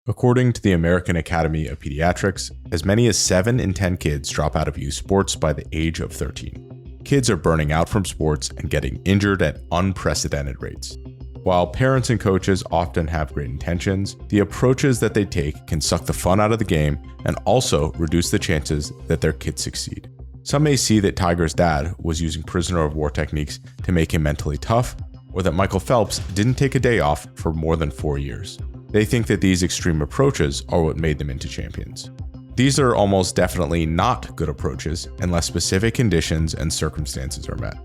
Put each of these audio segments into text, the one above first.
According to the American Academy of Pediatrics, as many as 7 in 10 kids drop out of youth sports by the age of 13. Kids are burning out from sports and getting injured at unprecedented rates. While parents and coaches often have great intentions, the approaches that they take can suck the fun out of the game and also reduce the chances that their kids succeed. Some may see that Tiger's dad was using prisoner of war techniques to make him mentally tough, or that Michael Phelps didn't take a day off for more than 4 years. They think that these extreme approaches are what made them into champions. These are almost definitely not good approaches unless specific conditions and circumstances are met.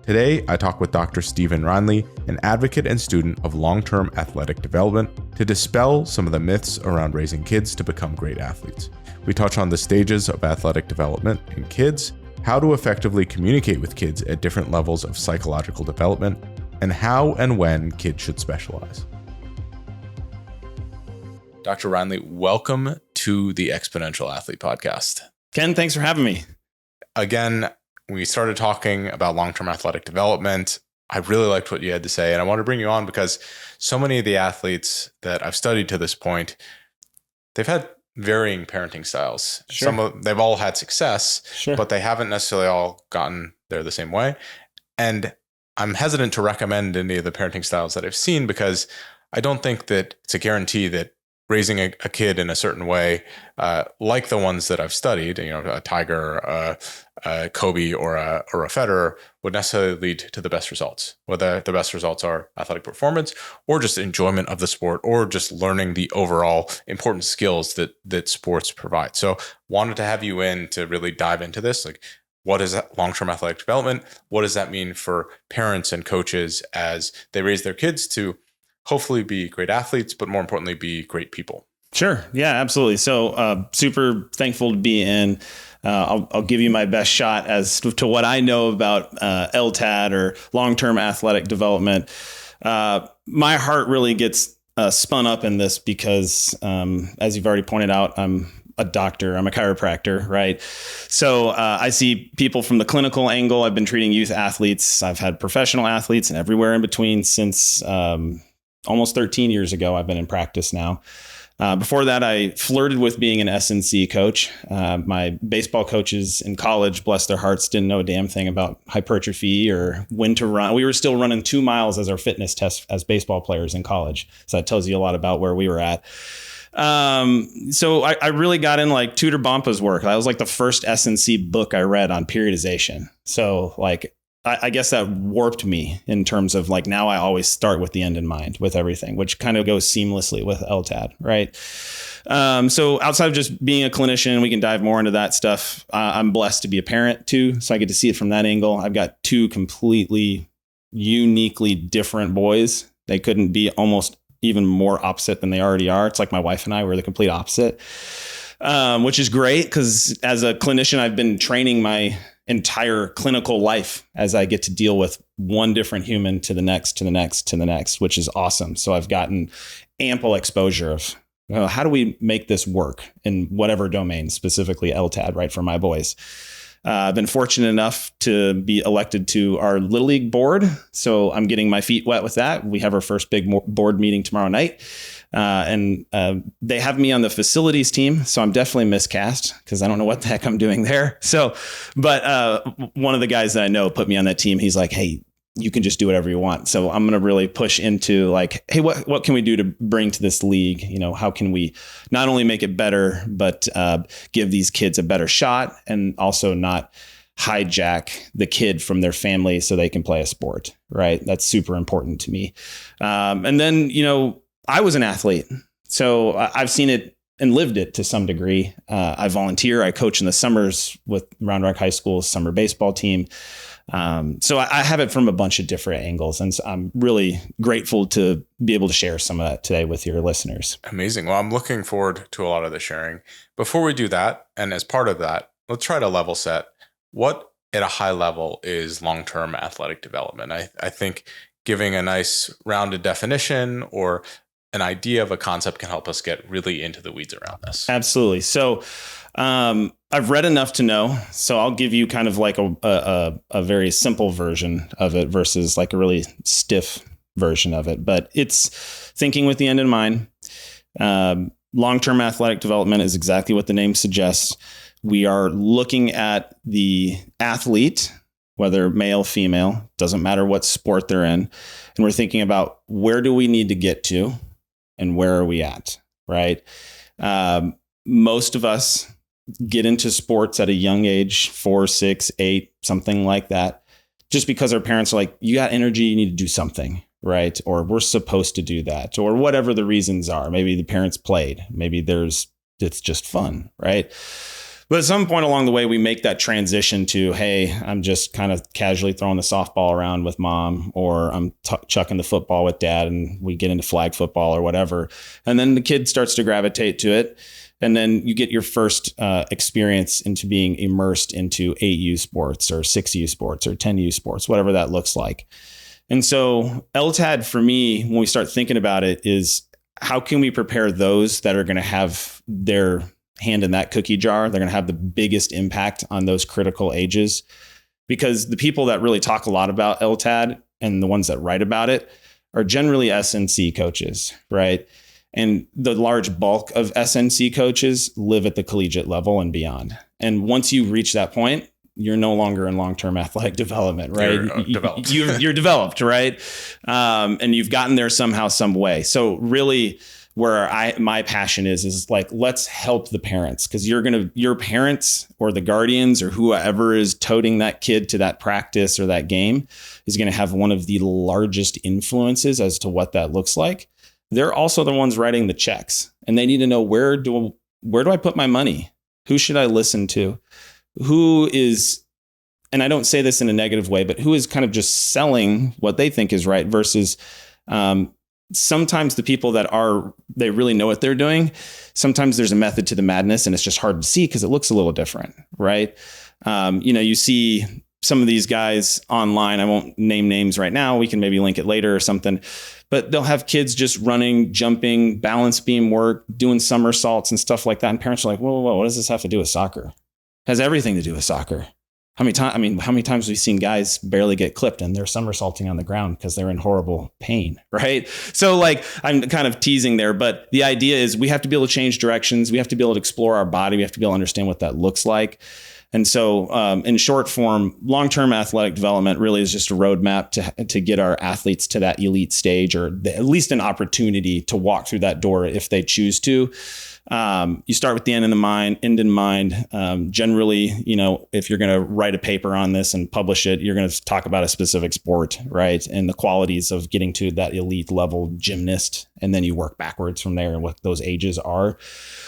Today, I talk with Dr. Stephen Reinlie, an advocate and student of long-term athletic development, to dispel some of the myths around raising kids to become great athletes. We touch on the stages of athletic development in kids, how to effectively communicate with kids at different levels of psychological development, and how and when kids should specialize. Dr. Reinlie, welcome to the Exponential Athlete Podcast. Ken, thanks for having me. Again, we started talking about long-term athletic development. I really liked what you had to say, and I want to bring you on because so many of the athletes that I've studied to this point, they've had varying parenting styles. Sure. They've all had success, Sure. but they haven't necessarily all gotten there the same way. And I'm hesitant to recommend any of the parenting styles that I've seen because I don't think that it's a guarantee that raising a kid in a certain way, like the ones that I've studied, a Tiger, a Kobe, or a Federer, would necessarily lead to the best results. Whether the best results are athletic performance, or just enjoyment of the sport, or just learning the overall important skills that sports provide. So, wanted to have you in to really dive into this, like what is long-term athletic development? What does that mean for parents and coaches as they raise their kids to hopefully be great athletes, but more importantly, be great people? Sure. Yeah, absolutely. So super thankful to be in. I'll give you my best shot as to what I know about LTAD or long-term athletic development. My heart really gets spun up in this because, as you've already pointed out, I'm a doctor. I'm a chiropractor, right? So I see people from the clinical angle. I've been treating youth athletes. I've had professional athletes and everywhere in between since almost 13 years ago. I've been in practice now. Before that, I flirted with being an S&C coach. My baseball coaches in college, bless their hearts, didn't know a damn thing about hypertrophy or when to run. We were still running 2 miles as our fitness test as baseball players in college. So that tells you a lot about where we were at. So I really got in like Tudor Bompa's work. That was like the first S&C book I read on periodization. So like, I guess that warped me in terms of like, now I always start with the end in mind with everything, which kind of goes seamlessly with LTAD, right? So outside of just being a clinician, we can dive more into that stuff. I'm blessed to be a parent too. So I get to see it from that angle. I've got 2 completely uniquely different boys. They couldn't be almost even more opposite than they already are. It's like my wife and I were the complete opposite, which is great because as a clinician, I've been training my entire clinical life as I get to deal with one different human to the next, to the next, to the next, which is awesome. So I've gotten ample exposure of how do we make this work in whatever domain, specifically LTAD, right, for my boys. I've been fortunate enough to be elected to our Little League board. So I'm getting my feet wet with that. We have our first big board meeting tomorrow night. And they have me on the facilities team. So I'm definitely miscast because I don't know what the heck I'm doing there. So, but one of the guys that I know put me on that team. He's like, hey, you can just do whatever you want. So I'm going to really push into like, hey, what can we do to bring to this league? How can we not only make it better, but give these kids a better shot and also not hijack the kid from their family so they can play a sport, right? That's super important to me. And then, I was an athlete, so I've seen it and lived it to some degree. I volunteer. I coach in the summers with Round Rock High School's summer baseball team. So I have it from a bunch of different angles, and so I'm really grateful to be able to share some of that today with your listeners. Amazing. Well, I'm looking forward to a lot of the sharing. Before we do that, and as part of that, let's try to level set. What at a high level is long-term athletic development? I think giving a nice rounded definition or an idea of a concept can help us get really into the weeds around this. Absolutely. So I've read enough to know, so I'll give you kind of like a very simple version of it versus like a really stiff version of it. But it's thinking with the end in mind, Long-term athletic development is exactly what the name suggests. We are looking at the athlete, whether male, female, doesn't matter what sport they're in. And we're thinking about where do we need to get to and where are we at, right? Most of us get into sports at a young age, 4, 6, 8, something like that, just because our parents are like, you got energy, you need to do something, right? Or we're supposed to do that, or whatever the reasons are. Maybe the parents played, maybe it's just fun, right? But at some point along the way, we make that transition to, hey, I'm just kind of casually throwing the softball around with mom, or I'm chucking the football with dad, and we get into flag football or whatever. And then the kid starts to gravitate to it. And then you get your first experience into being immersed into 8U sports or 6U sports or 10U sports, whatever that looks like. And so LTAD for me, when we start thinking about it, is how can we prepare those that are going to have their hand in that cookie jar? They're going to have the biggest impact on those critical ages, because the people that really talk a lot about LTAD and the ones that write about it are generally SNC coaches, right? And the large bulk of SNC coaches live at the collegiate level and beyond. And once you reach that point, you're no longer in long-term athletic development, right? You're developed, right? And you've gotten there somehow, some way. So really where my passion is like, let's help the parents, because your parents or the guardians or whoever is toting that kid to that practice or that game is going to have one of the largest influences as to what that looks like. They're also the ones writing the checks, and they need to know where do I put my money? Who should I listen to? Who is, and I don't say this in a negative way, but who is kind of just selling what they think is right versus sometimes the people that they really know what they're doing. Sometimes there's a method to the madness, and it's just hard to see because it looks a little different, right? You see some of these guys online. I won't name names right now. We can maybe link it later or something, but they'll have kids just running, jumping, balance beam work, doing somersaults and stuff like that. And parents are like, whoa, what does this have to do with soccer? It has everything to do with soccer. How many times have we seen guys barely get clipped and they're somersaulting on the ground because they're in horrible pain, right? So like, I'm kind of teasing there, but the idea is we have to be able to change directions. We have to be able to explore our body. We have to be able to understand what that looks like. And so in short form, long-term athletic development really is just a roadmap to get our athletes to that elite stage, or at least an opportunity to walk through that door if they choose to. You start with the end in mind. Generally, if you're going to write a paper on this and publish it, you're going to talk about a specific sport, right? And the qualities of getting to that elite level gymnast. And then you work backwards from there and what those ages are.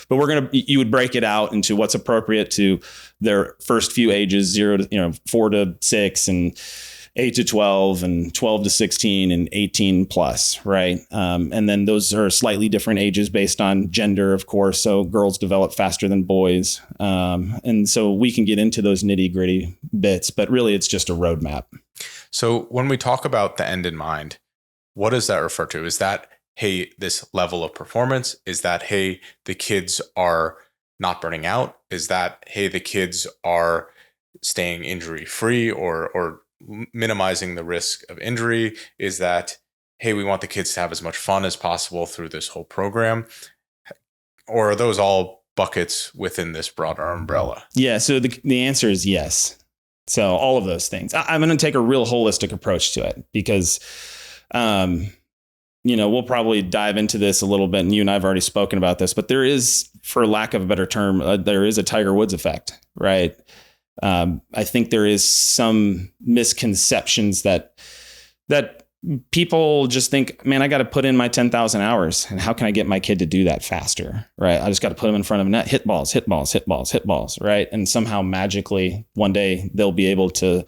But you would break it out into what's appropriate to their first few ages, 4 to 6 and 8 to 12 and 12 to 16 and 18 plus, right? And then those are slightly different ages based on gender, of course. So girls develop faster than boys. And so we can get into those nitty gritty bits, but really it's just a roadmap. So when we talk about the end in mind, what does that refer to? Is that, hey, this level of performance? Is that, hey, the kids are not burning out? Is that, hey, the kids are staying injury free or minimizing the risk of injury? Is that, hey, we want the kids to have as much fun as possible through this whole program? Or are those all buckets within this broader umbrella? Yeah. So the answer is yes. So all of those things. I'm going to take a real holistic approach to it because, we'll probably dive into this a little bit, and you and I have already spoken about this, but there is, for lack of a better term, there is a Tiger Woods effect, right? I think there is some misconceptions that people just think, man, I got to put in my 10,000 hours, and how can I get my kid to do that faster? Right. I just got to put them in front of a net, hit balls. Right. And somehow magically one day they'll be able to,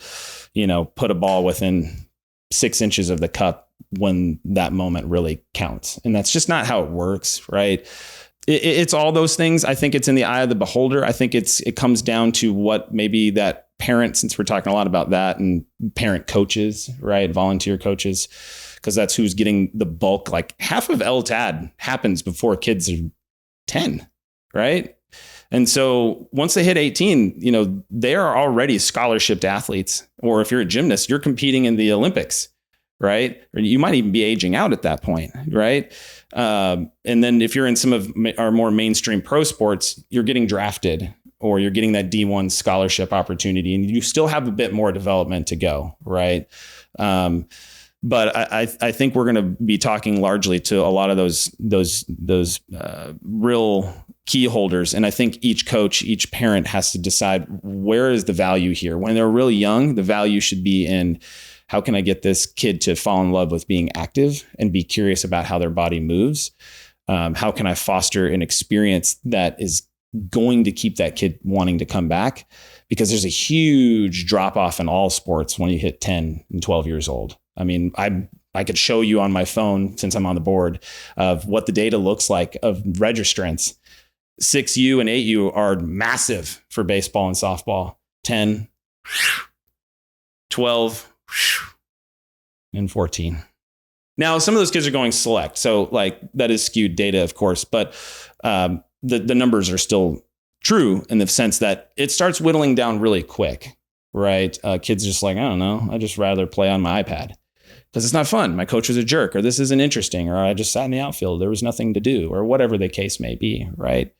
put a ball within 6 inches of the cup when that moment really counts. And that's just not how it works. Right. It's all those things. I think it's in the eye of the beholder. I think it comes down to what maybe that parent, since we're talking a lot about that, and parent coaches, right? Volunteer coaches, because that's who's getting the bulk. Like half of LTAD happens before kids are 10, right? And so once they hit 18, they are already scholarship athletes. Or if you're a gymnast, you're competing in the Olympics, right? Or you might even be aging out at that point, right? And then if you're in some of our more mainstream pro sports, you're getting drafted or you're getting that D1 scholarship opportunity, and you still have a bit more development to go, right? But I think we're going to be talking largely to a lot of those real key holders. And I think each coach, each parent has to decide, where is the value here? When they're really young, the value should be in, how can I get this kid to fall in love with being active and be curious about how their body moves? How can I foster an experience that is going to keep that kid wanting to come back? Because there's a huge drop off in all sports when you hit 10 and 12 years old. I mean, I could show you on my phone, since I'm on the board, of what the data looks like of registrants. 6U and 8U are massive for baseball and softball. 10, 12, and 14. Now, some of those kids are going select. So like that is skewed data, of course, but the numbers are still true in the sense that it starts whittling down really quick, right? Kids just like, I don't know, I just rather play on my iPad because it's not fun. My coach was a jerk, or this isn't interesting, or I just sat in the outfield. There was nothing to do, or whatever the case may be, right?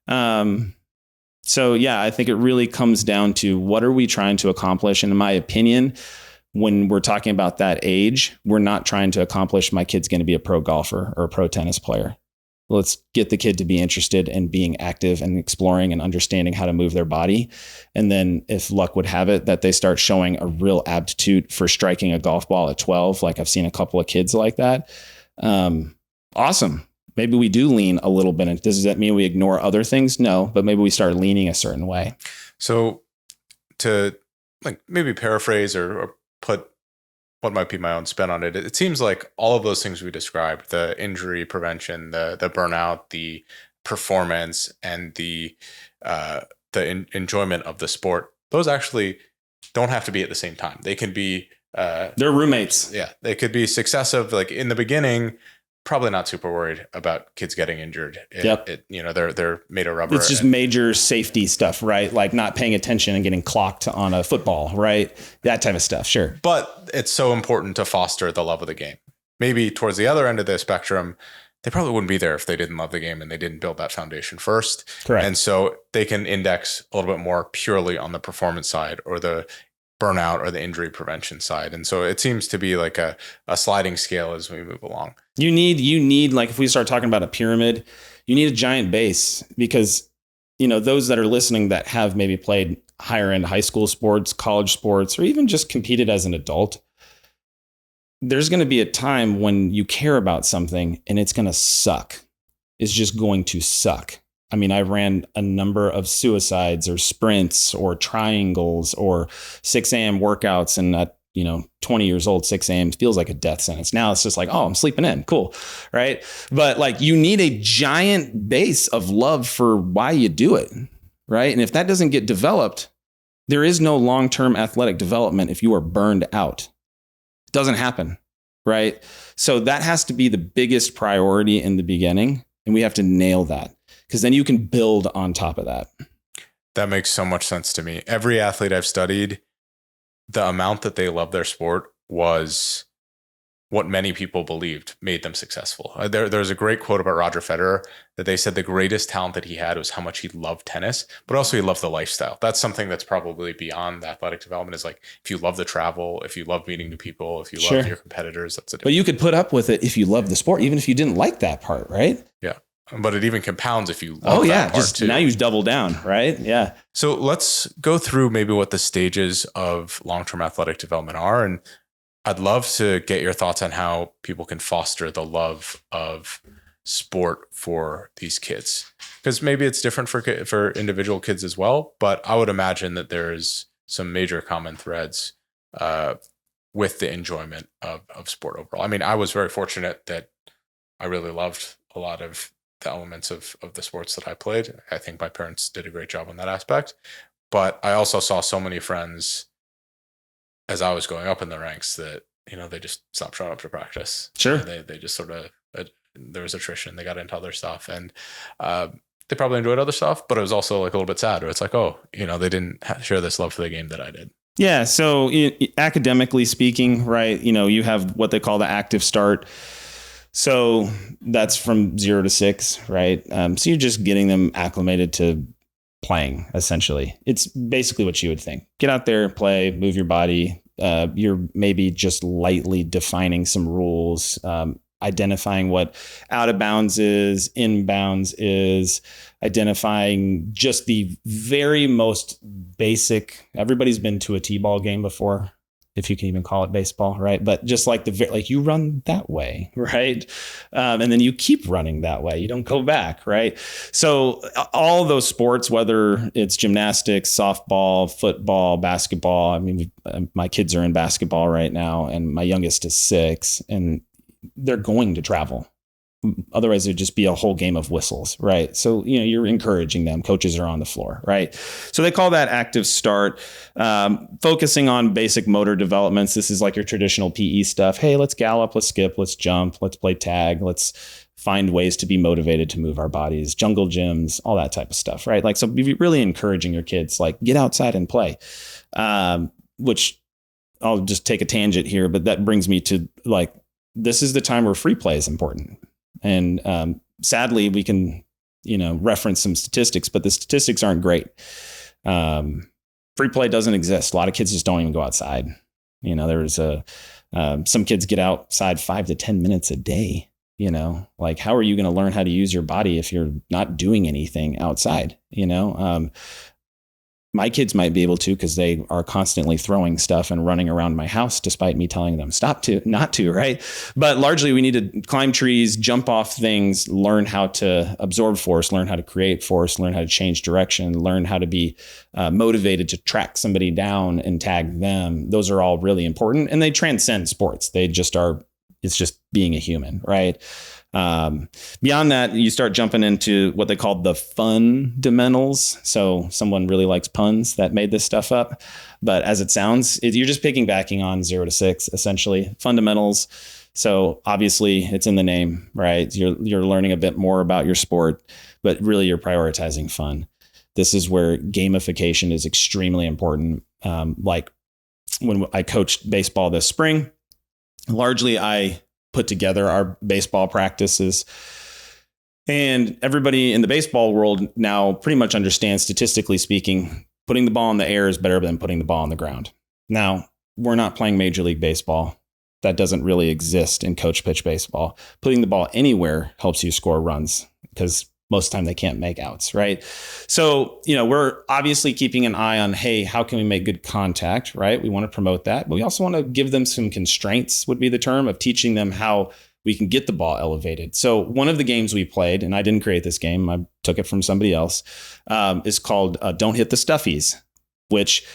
So yeah, I think it really comes down to, what are we trying to accomplish? And in my opinion, when we're talking about that age, we're not trying to accomplish, my kid's going to be a pro golfer or a pro tennis player. Let's get the kid to be interested in being active and exploring and understanding how to move their body. And then if luck would have it that they start showing a real aptitude for striking a golf ball at 12, like I've seen a couple of kids like that. Awesome. Maybe we do lean a little bit. Does that mean we ignore other things? No, but maybe we start leaning a certain way. So to like maybe paraphrase or put what might be my own spin on it, it seems like all of those things we described, the injury prevention, the burnout, the performance, and the enjoyment of the sport, those actually don't have to be at the same time. They can be they're roommates. Yeah, they could be successive. Like in the beginning, probably not super worried about kids getting injured. They're made of rubber. It's just major safety stuff, right? Like not paying attention and getting clocked on a football, right? That type of stuff. Sure. But it's so important to foster the love of the game. Maybe towards the other end of the spectrum, they probably wouldn't be there if they didn't love the game and they didn't build that foundation first. Correct. And so they can index a little bit more purely on the performance side or the burnout or the injury prevention side. And so it seems to be like a sliding scale as we move along. You need, like if we start talking about a pyramid, you need a giant base, because, those that are listening that have maybe played higher end high school sports, college sports, or even just competed as an adult, there's going to be a time when you care about something and it's going to suck. It's just going to suck. I mean, I ran a number of suicides or sprints or triangles or 6 a.m. workouts, and at 20 years old, 6 a.m. feels like a death sentence. Now it's just like, oh, I'm sleeping in. Cool. Right. But like, you need a giant base of love for why you do it. Right. And if that doesn't get developed, there is no long-term athletic development if you are burned out. It doesn't happen. Right. So that has to be the biggest priority in the beginning. And we have to nail that, because then you can build on top of that. That makes so much sense to me. Every athlete I've studied, the amount that they love their sport was what many people believed made them successful. There's a great quote about Roger Federer that they said the greatest talent that he had was how much he loved tennis, but also he loved the lifestyle. That's something that's probably beyond athletic development, is like, if you love the travel, if you love meeting new people, if you love your competitors, that's a different. But you could put up with it if you love the sport, even if you didn't like that part, right? Yeah. But it even compounds if you love that part too. Now you double down, right? Yeah. So let's go through maybe what the stages of long-term athletic development are. And I'd love to get your thoughts on how people can foster the love of sport for these kids. Because maybe it's different for individual kids as well. But I would imagine that there's some major common threads with the enjoyment of sport overall. I mean, I was very fortunate that I really loved a lot of the elements of the sports that I played. I think my parents did a great job on that aspect, but I also saw so many friends as I was going up in the ranks that, they just stopped showing up to practice. Sure. They just sort of, there was attrition. They got into other stuff, and they probably enjoyed other stuff, but it was also like a little bit sad, where it's like, oh, they didn't share this love for the game that I did. Yeah. So academically speaking, right, you have what they call the active start. So that's from 0 to 6, right? So you're just getting them acclimated to playing, essentially. It's basically what you would think. Get out there, play, move your body. You're maybe just lightly defining some rules, identifying what out of bounds is, in bounds is, identifying just the very most basic. Everybody's been to a t-ball game before, if you can even call it baseball, right? But just like you run that way, right? And then you keep running that way. You don't go back, right? So all those sports, whether it's gymnastics, softball, football, basketball. I mean, my kids are in basketball right now, and my youngest is 6, and they're going to travel. Otherwise, it'd just be a whole game of whistles, right? So, you're encouraging them. Coaches are on the floor, right? So they call that active start, focusing on basic motor developments. This is like your traditional PE stuff. Hey, let's gallop, let's skip, let's jump, let's play tag, let's find ways to be motivated to move our bodies, jungle gyms, all that type of stuff, right? Like, so be really encouraging your kids, like, get outside and play, which I'll just take a tangent here, but that brings me to, like, this is the time where free play is important. And sadly, we can, reference some statistics, but the statistics aren't great. Free play doesn't exist. A lot of kids just don't even go outside. There's some kids get outside 5 to 10 minutes a day. Like, how are you going to learn how to use your body if you're not doing anything outside? My kids might be able to, because they are constantly throwing stuff and running around my house, despite me telling them not to, right? But largely, we need to climb trees, jump off things, learn how to absorb force, learn how to create force, learn how to change direction, learn how to be motivated to track somebody down and tag them. Those are all really important, and they transcend sports. They just are. It's just being a human, right? Beyond that, you start jumping into what they call the fundamentals. So someone really likes puns that made this stuff up, but as it sounds, you're just piggybacking on 0 to 6, essentially. Fundamentals. So obviously it's in the name, right? You're learning a bit more about your sport, but really you're prioritizing fun. This is where gamification is extremely important. Like when I coached baseball this spring, largely I put together our baseball practices, and everybody in the baseball world now pretty much understands, statistically speaking, putting the ball in the air is better than putting the ball on the ground. Now, we're not playing Major League Baseball. That doesn't really exist in coach pitch baseball. Putting the ball anywhere helps you score runs, because most of the time they can't make outs, right? So, we're obviously keeping an eye on, hey, how can we make good contact, right? We want to promote that, but we also want to give them some constraints, would be the term, of teaching them how we can get the ball elevated. So one of the games we played, and I didn't create this game, I took it from somebody else, is called Don't Hit the Stuffies, which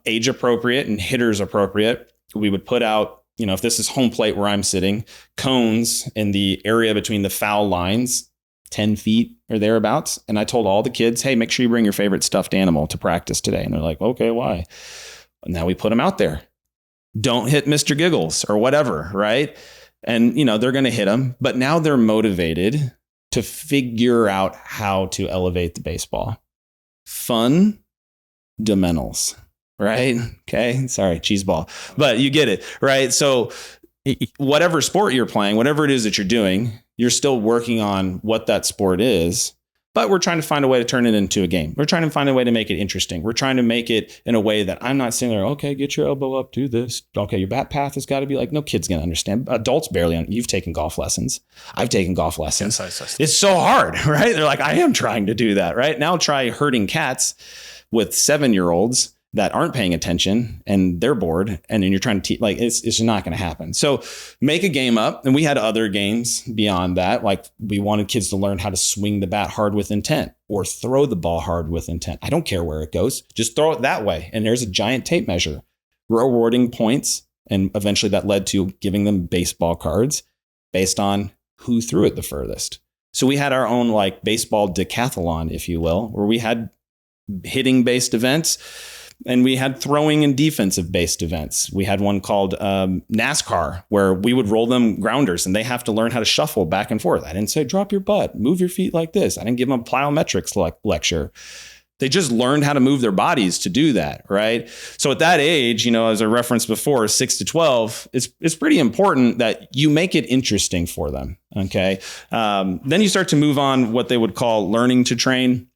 age appropriate and hitters appropriate. We would put out, if this is home plate where I'm sitting, cones in the area between the foul lines, 10 feet or thereabouts. And I told all the kids, hey, make sure you bring your favorite stuffed animal to practice today. And they're like, okay, why? And now we put them out there. Don't hit Mr. Giggles or whatever, right? And, they're going to hit them. But now they're motivated to figure out how to elevate the baseball. Fundamentals, right? Okay, sorry, cheese ball. But you get it, right? So whatever sport you're playing, whatever it is that you're doing, you're still working on what that sport is, but we're trying to find a way to turn it into a game. We're trying to find a way to make it interesting. We're trying to make it in a way that I'm not sitting there, okay, get your elbow up, do this. Okay, your bat path has got to be like, no kid's going to understand. Adults barely, you've taken golf lessons. I've taken golf lessons. Yes, it's so hard, right? They're like, I am trying to do that, right? Now try herding cats with 7-year-olds that aren't paying attention and they're bored, and then you're trying to teach, like, it's just not going to happen. So make a game up. And we had other games beyond that. Like, we wanted kids to learn how to swing the bat hard with intent, or throw the ball hard with intent. I don't care where it goes, just throw it that way. And there's a giant tape measure, rewarding points. And eventually that led to giving them baseball cards based on who threw it the furthest. So we had our own, like, baseball decathlon, if you will, where we had hitting based events. And we had throwing and defensive based events. We had one called NASCAR, where we would roll them grounders and they have to learn how to shuffle back and forth. I didn't say drop your butt, move your feet like this. I didn't give them a plyometrics lecture. They just learned how to move their bodies to do that, right? So at that age, as I referenced before, 6 to 12, it's pretty important that you make it interesting for them, okay? Then you start to move on what they would call learning to train.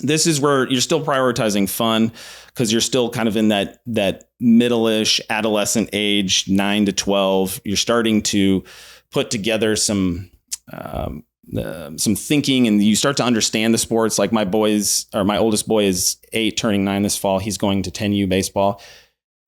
This is where you're still prioritizing fun because you're still kind of in that middle-ish adolescent age, 9 to 12. You're starting to put together some thinking, and you start to understand the sports. Like my oldest boy is 8, turning 9 this fall. He's going to 10U baseball.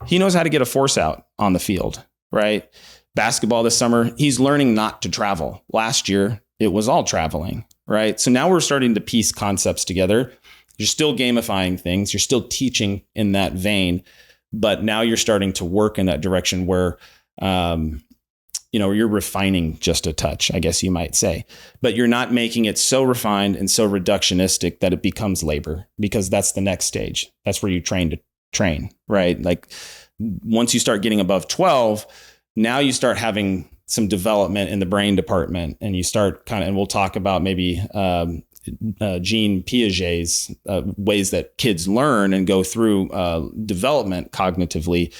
He knows how to get a force out on the field, right? Basketball this summer, he's learning not to travel. Last year, it was all traveling, right? So now we're starting to piece concepts together. You're still gamifying things. You're still teaching in that vein, but now you're starting to work in that direction where, you're refining just a touch, I guess you might say, but you're not making it so refined and so reductionistic that it becomes labor, because that's the next stage. That's where you train to train, right? Like once you start getting above 12, now you start having some development in the brain department, and you start and we'll talk about maybe Jean Piaget's ways that kids learn and go through development cognitively.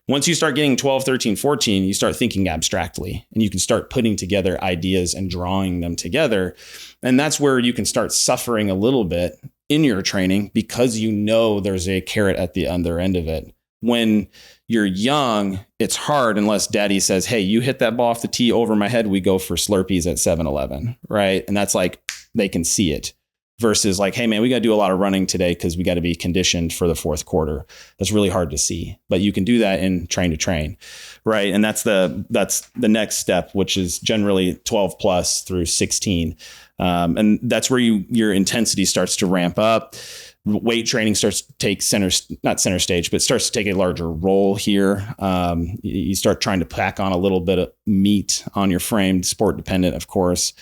Once you start getting 12, 13, 14, you start thinking abstractly, and you can start putting together ideas and drawing them together. And that's where you can start suffering a little bit in your training, because there's a carrot at the other end of it. When you're young, it's hard unless daddy says, hey, you hit that ball off the tee over my head, we go for Slurpees at 7-Eleven, right? And that's like, they can see it. Versus like, hey, man, we got to do a lot of running today because we got to be conditioned for the fourth quarter. That's really hard to see, but you can do that in train to train, right? And that's the next step, which is generally 12 plus through 16. And that's where your intensity starts to ramp up. Weight training starts to take not center stage, but starts to take a larger role here. You start trying to pack on a little bit of meat on your frame, sport dependent, of course.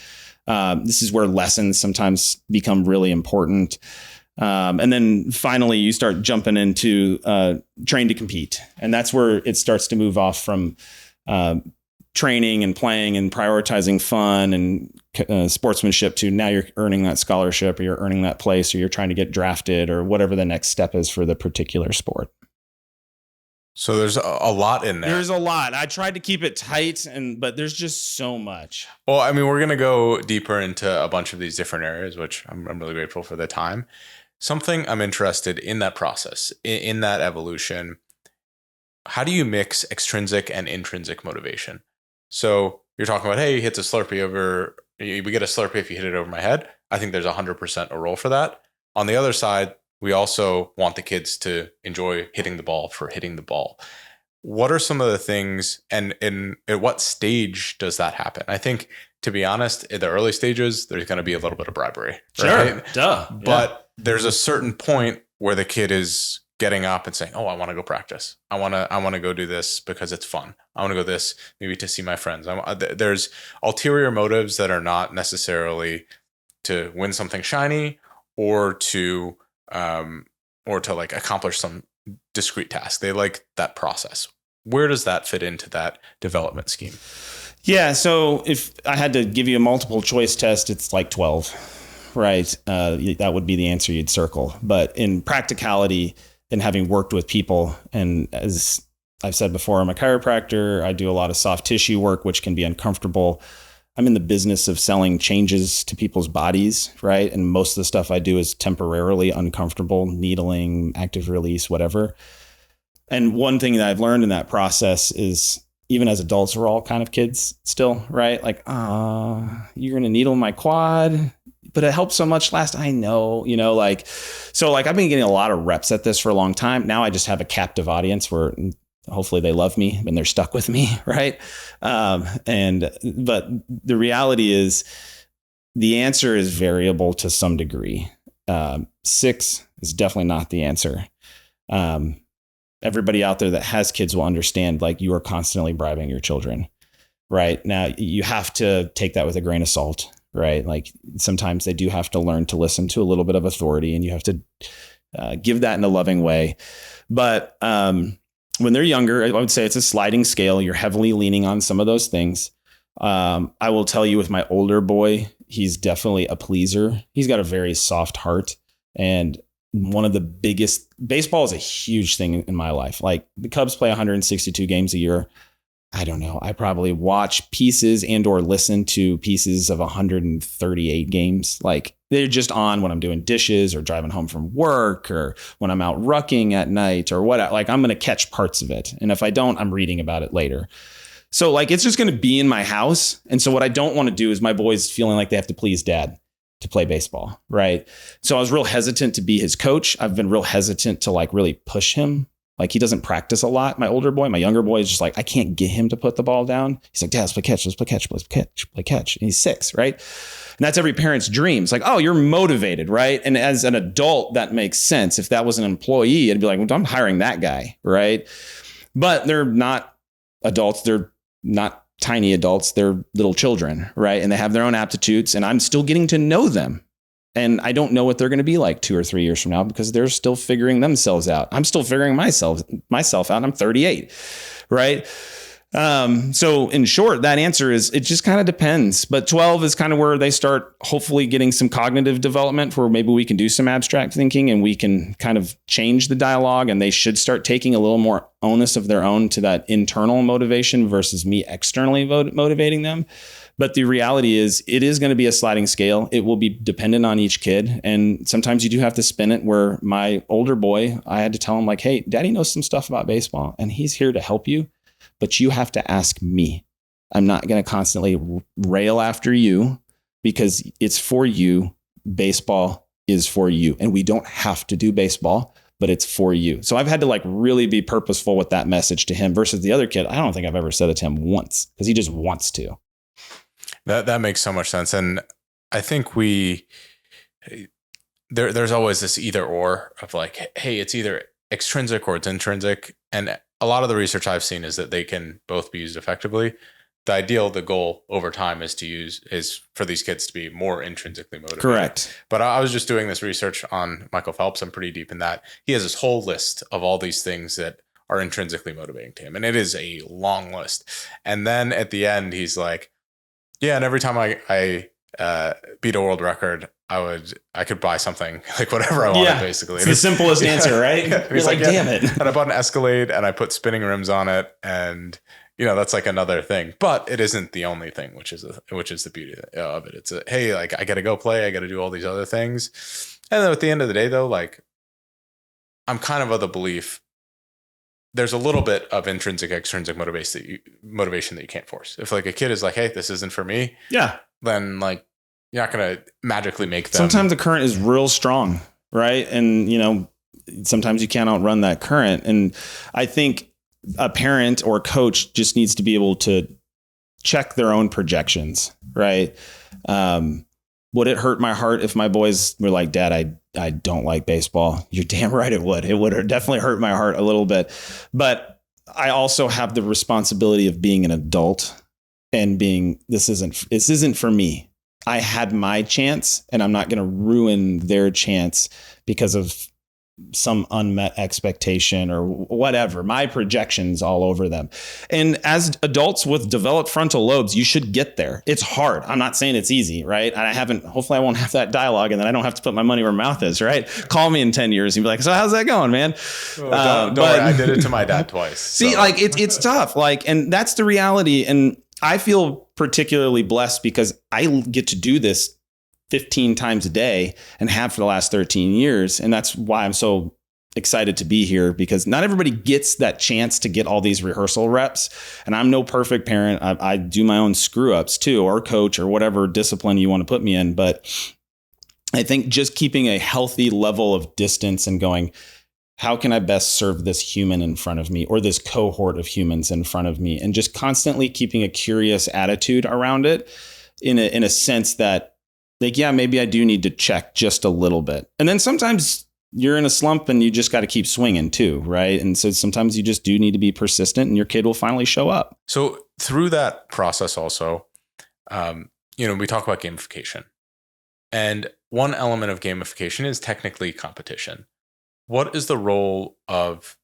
This is where lessons sometimes become really important. And then finally, you start jumping into train to compete. And that's where it starts to move off from training and playing and prioritizing fun and sportsmanship to now you're earning that scholarship, or you're earning that place, or you're trying to get drafted, or whatever the next step is for the particular sport. So there's a lot in there. There's a lot. I tried to keep it tight, but there's just so much. Well, I mean, we're going to go deeper into a bunch of these different areas, which I'm really grateful for the time. Something I'm interested in that process, in that evolution. How do you mix extrinsic and intrinsic motivation? So you're talking about, hey, you hit the Slurpee we get a Slurpee if you hit it over my head. I think there's 100% a role for that. On the other side, we also want the kids to enjoy hitting the ball for hitting the ball. What are some of the things, and at what stage does that happen? I think, to be honest, in the early stages, there's going to be a little bit of bribery. Sure, right? duh. But there's a certain point where the kid is getting up and saying, oh, I want to go practice. I want to go do this because it's fun. I want to go this maybe to see my friends. There's ulterior motives that are not necessarily to win something shiny or to like accomplish some discrete task. They like that process. Where does that fit into that development scheme? Yeah. So if I had to give you a multiple choice test, it's like 12, right? That would be the answer you'd circle. But in practicality, and having worked with people, and as I've said before, I'm a chiropractor. I do a lot of soft tissue work, which can be uncomfortable. I'm in the business of selling changes to people's bodies, right? And most of the stuff I do is temporarily uncomfortable, needling, active release, whatever. And one thing that I've learned in that process is, even as adults, we're all kind of kids still, right? Like, you're going to needle my quad, but it helped so much last. I know, so I've been getting a lot of reps at this for a long time. Now I just have a captive audience where hopefully they love me and they're stuck with me. Right. But the reality is the answer is variable to some degree. 6 is definitely not the answer. Everybody out there that has kids will understand, like, you are constantly bribing your children. Right now, you have to take that with a grain of salt. Right. Like, sometimes they do have to learn to listen to a little bit of authority, and you have to give that in a loving way. But when they're younger, I would say it's a sliding scale. You're heavily leaning on some of those things. I will tell you, with my older boy, he's definitely a pleaser. He's got a very soft heart, and one of the biggest. Baseball is a huge thing in my life. Like the Cubs play 162 games a year. I don't know. I probably watch pieces and or listen to pieces of 138 games. Like they're just on when I'm doing dishes or driving home from work or when I'm out rucking at night or what. Like I'm going to catch parts of it. And if I don't, I'm reading about it later. So like it's just going to be in my house. And so what I don't want to do is my boys feeling like they have to please dad to play baseball. Right. So I was real hesitant to be his coach. I've been real hesitant to like really push him. Like he doesn't practice a lot. My older boy, my younger boy is just like, I can't get him to put the ball down. He's like, Dad, let's play catch. Let's play catch. Let's play catch. And he's 6, right? And that's every parent's dream. It's like, oh, you're motivated, right? And as an adult, that makes sense. If that was an employee, it'd be like, well, I'm hiring that guy, right? But they're not adults. They're not tiny adults. They're little children, right? And they have their own aptitudes. And I'm still getting to know them. And I don't know what they're going to be like 2 or 3 years from now because they're still figuring themselves out. I'm still figuring myself out. I'm 38, right? So in short, that answer is it just kind of depends. But 12 is kind of where they start hopefully getting some cognitive development where maybe we can do some abstract thinking and we can kind of change the dialogue, and they should start taking a little more onus of their own to that internal motivation versus me externally motivating them. But the reality is it is going to be a sliding scale. It will be dependent on each kid. And sometimes you do have to spin it where my older boy, I had to tell him like, hey, daddy knows some stuff about baseball and he's here to help you, but you have to ask me. I'm not going to constantly rail after you because it's for you. Baseball is for you. And we don't have to do baseball, but it's for you. So I've had to like really be purposeful with that message to him versus the other kid. I don't think I've ever said it to him once because he just wants to. That makes so much sense. And I think there's always this either or of like, hey, it's either extrinsic or it's intrinsic. And a lot of the research I've seen is that they can both be used effectively. The goal over time is for these kids to be more intrinsically motivated. Correct. But I was just doing this research on Michael Phelps. I'm pretty deep in that. He has this whole list of all these things that are intrinsically motivating to him. And it is a long list. And then at the end, he's like, yeah, and every time I beat a world record, I could buy something, like whatever I wanted, basically. It's the simplest answer, right? You're like, damn it. And I bought an Escalade and I put spinning rims on it, and that's like another thing. But it isn't the only thing, which is the beauty of it. It's hey, like I got to go play, I got to do all these other things, and then at the end of the day, though, like I'm kind of the belief. There's a little bit of intrinsic, extrinsic motivation that you can't force. If like a kid is like, hey, this isn't for me. Yeah. Then like, you're not going to magically make them. Sometimes the current is real strong, right? And, sometimes you can't outrun that current. And I think a parent or a coach just needs to be able to check their own projections, right? Would it hurt my heart if my boys were like, Dad, I don't like baseball? You're damn right it would. It would definitely hurt my heart a little bit. But I also have the responsibility of being an adult and this isn't for me. I had my chance and I'm not going to ruin their chance because of some unmet expectation or whatever. My projections all over them. And as adults with developed frontal lobes, you should get there. It's hard. I'm not saying it's easy, right? And hopefully I won't have that dialogue and then I don't have to put my money where my mouth is, right? Call me in 10 years and be like, so how's that going, man? Well, don't worry. I did it to my dad twice. See, like it's tough. Like, and that's the reality. And I feel particularly blessed because I get to do this 15 times a day and have for the last 13 years. And that's why I'm so excited to be here, because not everybody gets that chance to get all these rehearsal reps. And I'm no perfect parent. I do my own screw ups too, or coach or whatever discipline you want to put me in. But I think just keeping a healthy level of distance and going, how can I best serve this human in front of me or this cohort of humans in front of me? And just constantly keeping a curious attitude around it in a sense that, like, yeah, maybe I do need to check just a little bit. And then sometimes you're in a slump and you just got to keep swinging too, right? And so sometimes you just do need to be persistent and your kid will finally show up. So through that process also, we talk about gamification. And one element of gamification is technically competition. What is the role of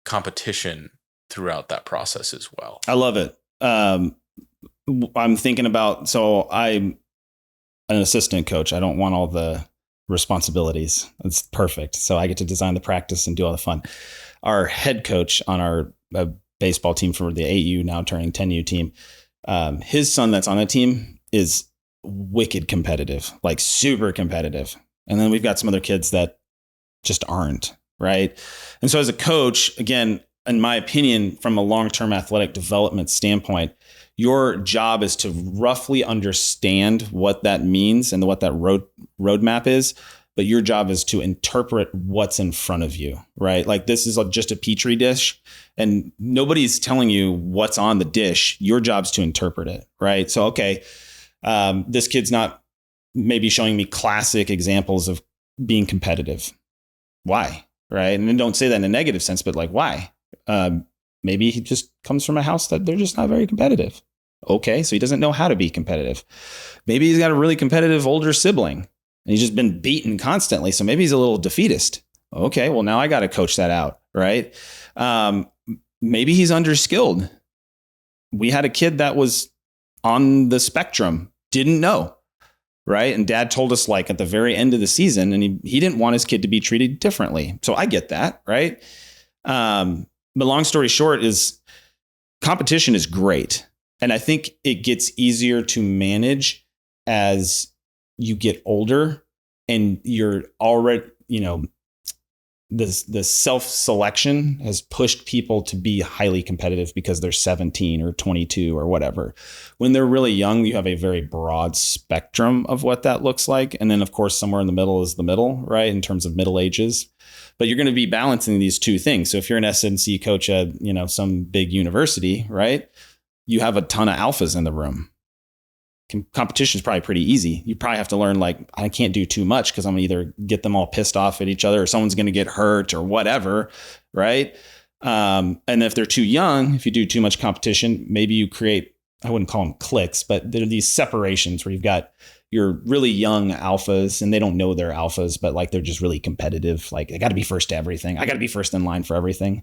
competition throughout that process as well? I love it. I'm thinking about, so I'm an assistant coach. I don't want all the responsibilities. It's perfect. So I get to design the practice and do all the fun. Our head coach on our baseball team for the 8U, now turning 10U team, his son that's on the team is wicked competitive, like super competitive. And then we've got some other kids that just aren't, right? And so as a coach, again, in my opinion, from a long-term athletic development standpoint, your job is to roughly understand what that means and what that roadmap is. But your job is to interpret what's in front of you, right? Like this is just a petri dish and nobody's telling you what's on the dish. Your job's to interpret it, right? So, okay, this kid's not maybe showing me classic examples of being competitive. Why? Right? And then don't say that in a negative sense, but like, why? Maybe he just comes from a house that they're just not very competitive. Okay, so he doesn't know how to be competitive. Maybe he's got a really competitive older sibling and he's just been beaten constantly. So maybe he's a little defeatist. Okay, well, now I got to coach that out, right? Maybe he's underskilled. We had a kid that was on the spectrum, didn't know, right? And dad told us like at the very end of the season, and he didn't want his kid to be treated differently. So I get that, right? But long story short is competition is great. And I think it gets easier to manage as you get older and you're already, the self-selection has pushed people to be highly competitive because they're 17 or 22 or whatever. When they're really young, you have a very broad spectrum of what that looks like. And then, of course, somewhere in the middle is the middle, right, in terms of middle ages. But you're going to be balancing these two things. So if you're an SNC coach at, some big university, right, you have a ton of alphas in the room. Competition is probably pretty easy. You probably have to learn, like, I can't do too much because I'm going to either get them all pissed off at each other or someone's going to get hurt or whatever. Right. And if they're too young, if you do too much competition, maybe you create, I wouldn't call them cliques, but there are these separations where you've got your really young alphas and they don't know they're alphas, but like, they're just really competitive. Like, I got to be first to everything. I got to be first in line for everything.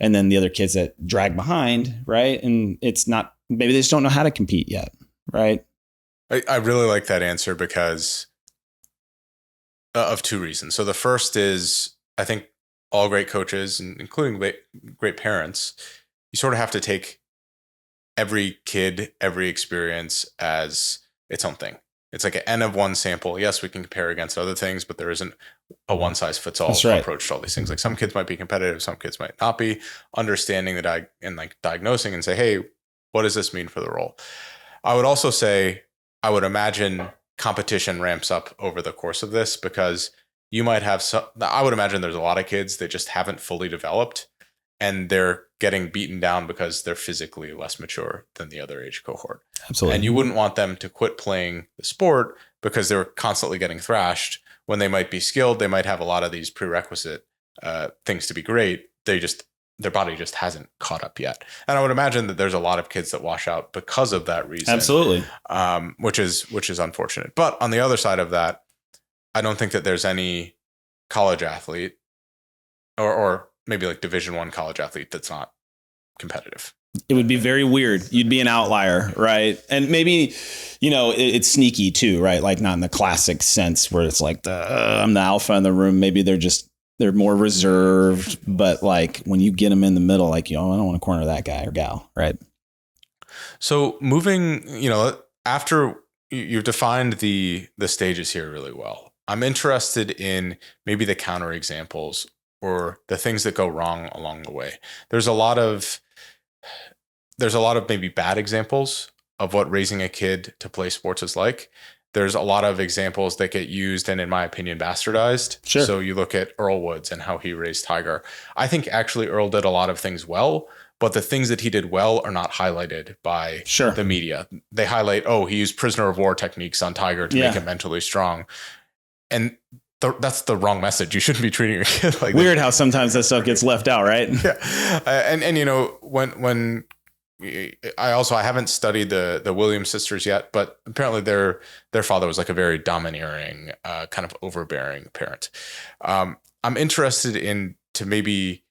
And then the other kids that drag behind. Right. And it's not, maybe they just don't know how to compete yet. Right. I really like that answer because of two reasons. So the first is, I think all great coaches, including great parents, you sort of have to take every kid, every experience as its own thing. It's like an N of one sample. Yes, we can compare against other things, but there isn't a one size fits all approach to all these things. Like some kids might be competitive, some kids might not be. Understanding that and like diagnosing and say, hey, what does this mean for the role? I would also say, I would imagine competition ramps up over the course of this because you might have I would imagine there's a lot of kids that just haven't fully developed and they're getting beaten down because they're physically less mature than the other age cohort. Absolutely. And you wouldn't want them to quit playing the sport because they're constantly getting thrashed when they might be skilled. They might have a lot of these prerequisite things to be great. Their body just hasn't caught up yet. And I would imagine that there's a lot of kids that wash out because of that reason. Absolutely. Which is unfortunate. But on the other side of that, I don't think that there's any college athlete or maybe like Division I college athlete that's not competitive. It would be very weird. You'd be an outlier, right? And maybe, it's sneaky too, right? Like not in the classic sense where it's like I'm the alpha in the room. Maybe they're more reserved, but like when you get them in the middle, like, I don't want to corner that guy or gal. Right. So moving, after you've defined the stages here really well, I'm interested in maybe the counter examples or the things that go wrong along the way. There's a lot of maybe bad examples of what raising a kid to play sports is like. There's a lot of examples that get used and, in my opinion, bastardized. Sure. So you look at Earl Woods and how he raised Tiger. I think actually Earl did a lot of things well, but the things that he did well are not highlighted by the media. They highlight, he used prisoner of war techniques on Tiger to make him mentally strong. And that's the wrong message. You shouldn't be treating your kid like Weird how sometimes that stuff gets left out, right? Yeah. When I haven't studied the Williams sisters yet, but apparently their father was like a very domineering, kind of overbearing parent. I'm interested in to maybe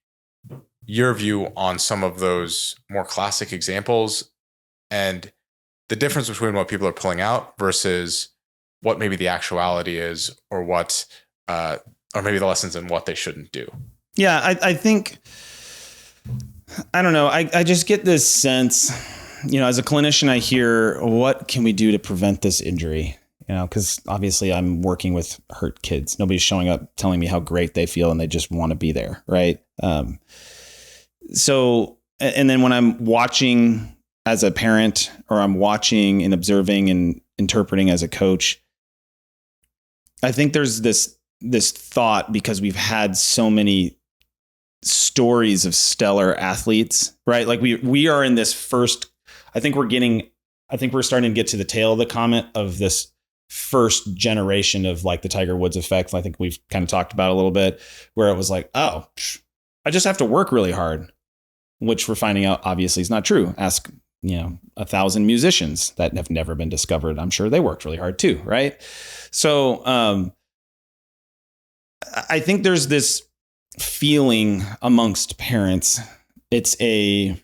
your view on some of those more classic examples and the difference between what people are pulling out versus what maybe the actuality is, or what, or maybe the lessons in what they shouldn't do. Yeah, I think, I don't know. I just get this sense, as a clinician, I hear, what can we do to prevent this injury? Because obviously I'm working with hurt kids. Nobody's showing up telling me how great they feel and they just want to be there. Right. So, and then when I'm watching as a parent, or I'm watching and observing and interpreting as a coach, I think there's this thought, because we've had so many stories of stellar athletes, right? Like we are in this first, I think we're starting to get to the tail of the comet of this first generation of like the Tiger Woods effect. I think we've kind of talked about a little bit, where it was like, oh, I just have to work really hard, which we're finding out obviously is not true. Ask, 1,000 musicians that have never been discovered. I'm sure they worked really hard too. Right. So, I think there's this feeling amongst parents. It's a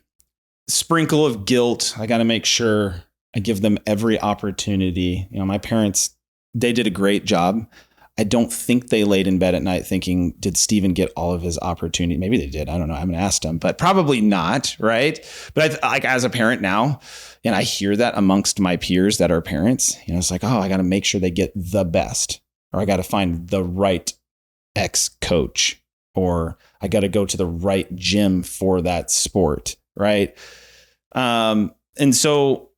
sprinkle of guilt. I got to make sure I give them every opportunity. My parents, they did a great job. I don't think they laid in bed at night thinking, did Steven get all of his opportunity? Maybe they did. I don't know. I haven't asked them, but probably not. Right. But like as a parent now, and I hear that amongst my peers that are parents, it's like, oh, I got to make sure they get the best, or I got to find the right ex-coach, or I got to go to the right gym for that sport. Right. And so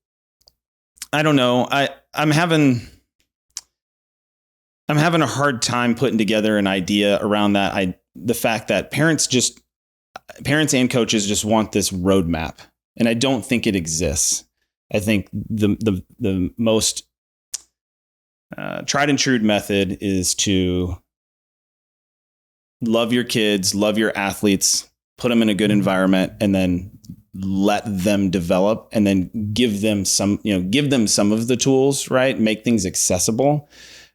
I don't know. I'm having a hard time putting together an idea around that. The fact that parents and coaches just want this roadmap, and I don't think it exists. I think the most tried and true method is to love your kids, love your athletes, put them in a good environment, and then let them develop, and then give them some of the tools, right? Make things accessible,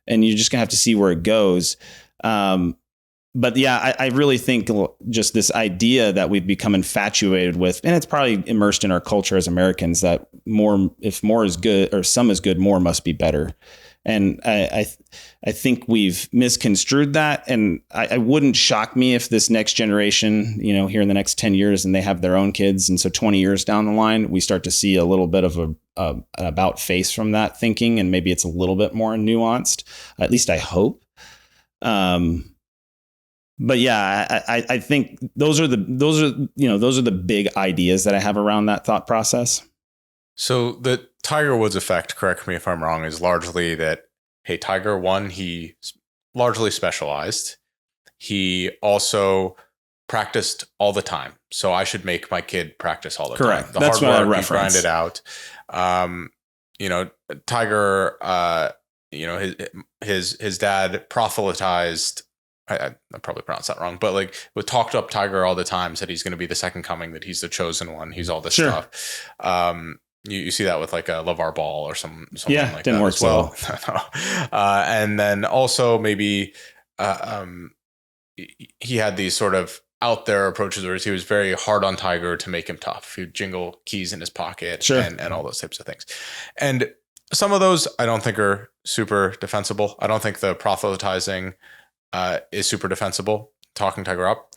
and you're just gonna have to see where it goes. But yeah, I really think just this idea that we've become infatuated with, and it's probably immersed in our culture as Americans, that if more is good, or some is good, more must be better. And I think we've misconstrued that. And I wouldn't shock me if this next generation, here in the next 10 years, and they have their own kids. And so 20 years down the line, we start to see a little bit of an about face from that thinking. And maybe it's a little bit more nuanced. At least I hope. But yeah, I think those are the big ideas that I have around that thought process. So the Tiger Woods effect, correct me if I'm wrong, is largely that, hey, Tiger, one, he largely specialized. He also practiced all the time. So I should make my kid practice all the time. Correct. That's what I reference. Grind it out. Tiger, his dad proselytized. I probably pronounced that wrong, but like we talked up Tiger all the time, said he's going to be the second coming, that he's the chosen one. He's all this stuff. You see that with like a LeVar Ball or something like didn't that work as well. So. And then also maybe he had these sort of out there approaches where he was very hard on Tiger to make him tough. He'd jingle keys in his pocket and all those types of things. And some of those I don't think are super defensible. I don't think the proselytizing is super defensible, talking Tiger up.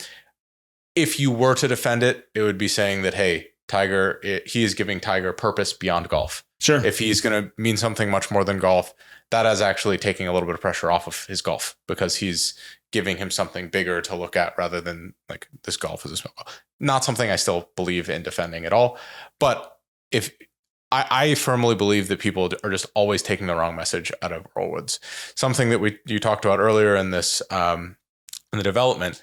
If you were to defend it, it would be saying that, hey, Tiger, he is giving Tiger purpose beyond golf. Sure. If he's going to mean something much more than golf, that is actually taking a little bit of pressure off of his golf, because he's giving him something bigger to look at rather than like this golf is not something I still believe in defending at all. But if I firmly believe that people are just always taking the wrong message out of Earl Woods. Something that you talked about earlier in this, in the development.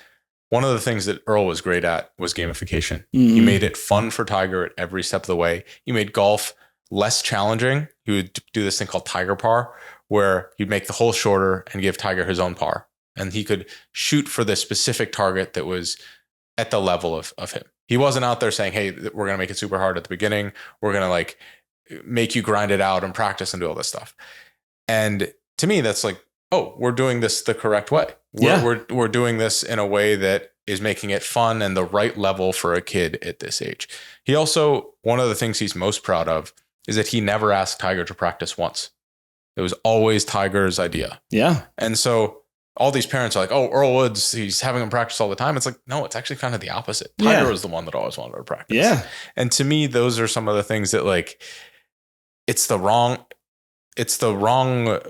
One of the things that Earl was great at was gamification. Mm-hmm. He made it fun for Tiger at every step of the way. He made golf less challenging. He would do this thing called Tiger Par, where he'd make the hole shorter and give Tiger his own par. And he could shoot for the specific target that was at the level of him. He wasn't out there saying, hey, we're going to make it super hard at the beginning. We're going to like make you grind it out and practice and do all this stuff. And to me, that's like, oh, we're doing this the correct way. We're doing this in a way that is making it fun and the right level for a kid at this age. He also, one of the things he's most proud of is that he never asked Tiger to practice once. It was always Tiger's idea. Yeah. And so all these parents are like, oh, Earl Woods, he's having him practice all the time. It's like, no, it's actually kind of the opposite. Tiger was the one that always wanted to practice. Yeah. And to me, those are some of the things that like, it's the wrong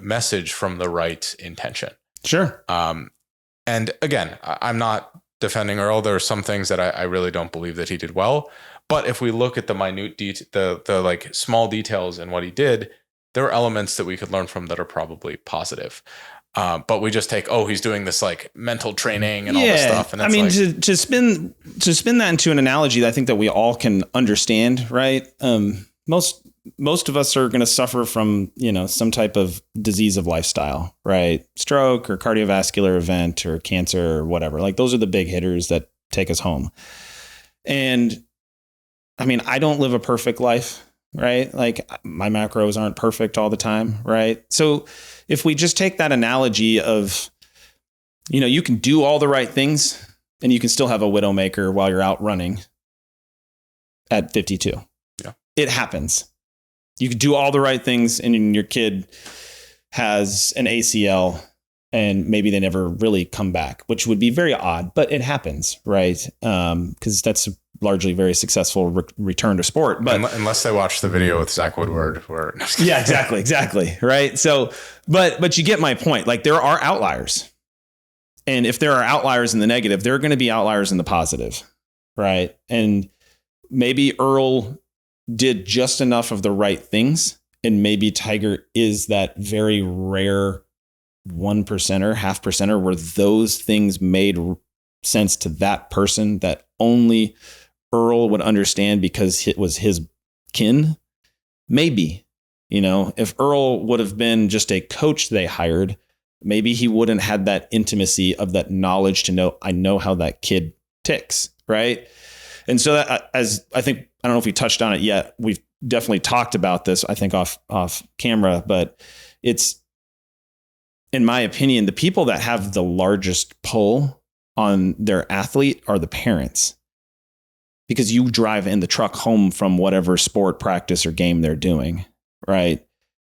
message from the right intention. Sure. And again, I'm not defending Earl. There are some things that I really don't believe that he did well. But if we look at the minute the like small details in what he did, there are elements that we could learn from that are probably positive. But we just take, he's doing this like mental training and all this stuff. And I mean, like, to spin that into an analogy that I think that we all can understand, right? Most of us are going to suffer from, some type of disease of lifestyle, right? Stroke or cardiovascular event or cancer or whatever. Like those are the big hitters that take us home. And I mean, I don't live a perfect life, right? Like my macros aren't perfect all the time, right? So if we just take that analogy of, you can do all the right things and you can still have a widowmaker while you're out running at 52. Yeah. It happens. You can do all the right things and your kid has an ACL and maybe they never really come back, which would be very odd, but it happens, right? Because that's largely very successful return to sport. But unless they watch the video with Zach Woodward, yeah, exactly. Right. So, but you get my point. Like there are outliers. And if there are outliers in the negative, there are going to be outliers in the positive. Right. And maybe Earl did just enough of the right things. And maybe Tiger is that very rare 1%er, half percenter where those things made sense to that person that only Earl would understand because it was his kin. Maybe, if Earl would have been just a coach they hired, maybe he wouldn't have that intimacy of that knowledge to know, I know how that kid ticks. Right. And so that, as I think, I don't know if we touched on it yet. We've definitely talked about this, I think off camera, but it's, in my opinion, the people that have the largest pull on their athlete are the parents. Because you drive in the truck home from whatever sport, practice, or game they're doing, right?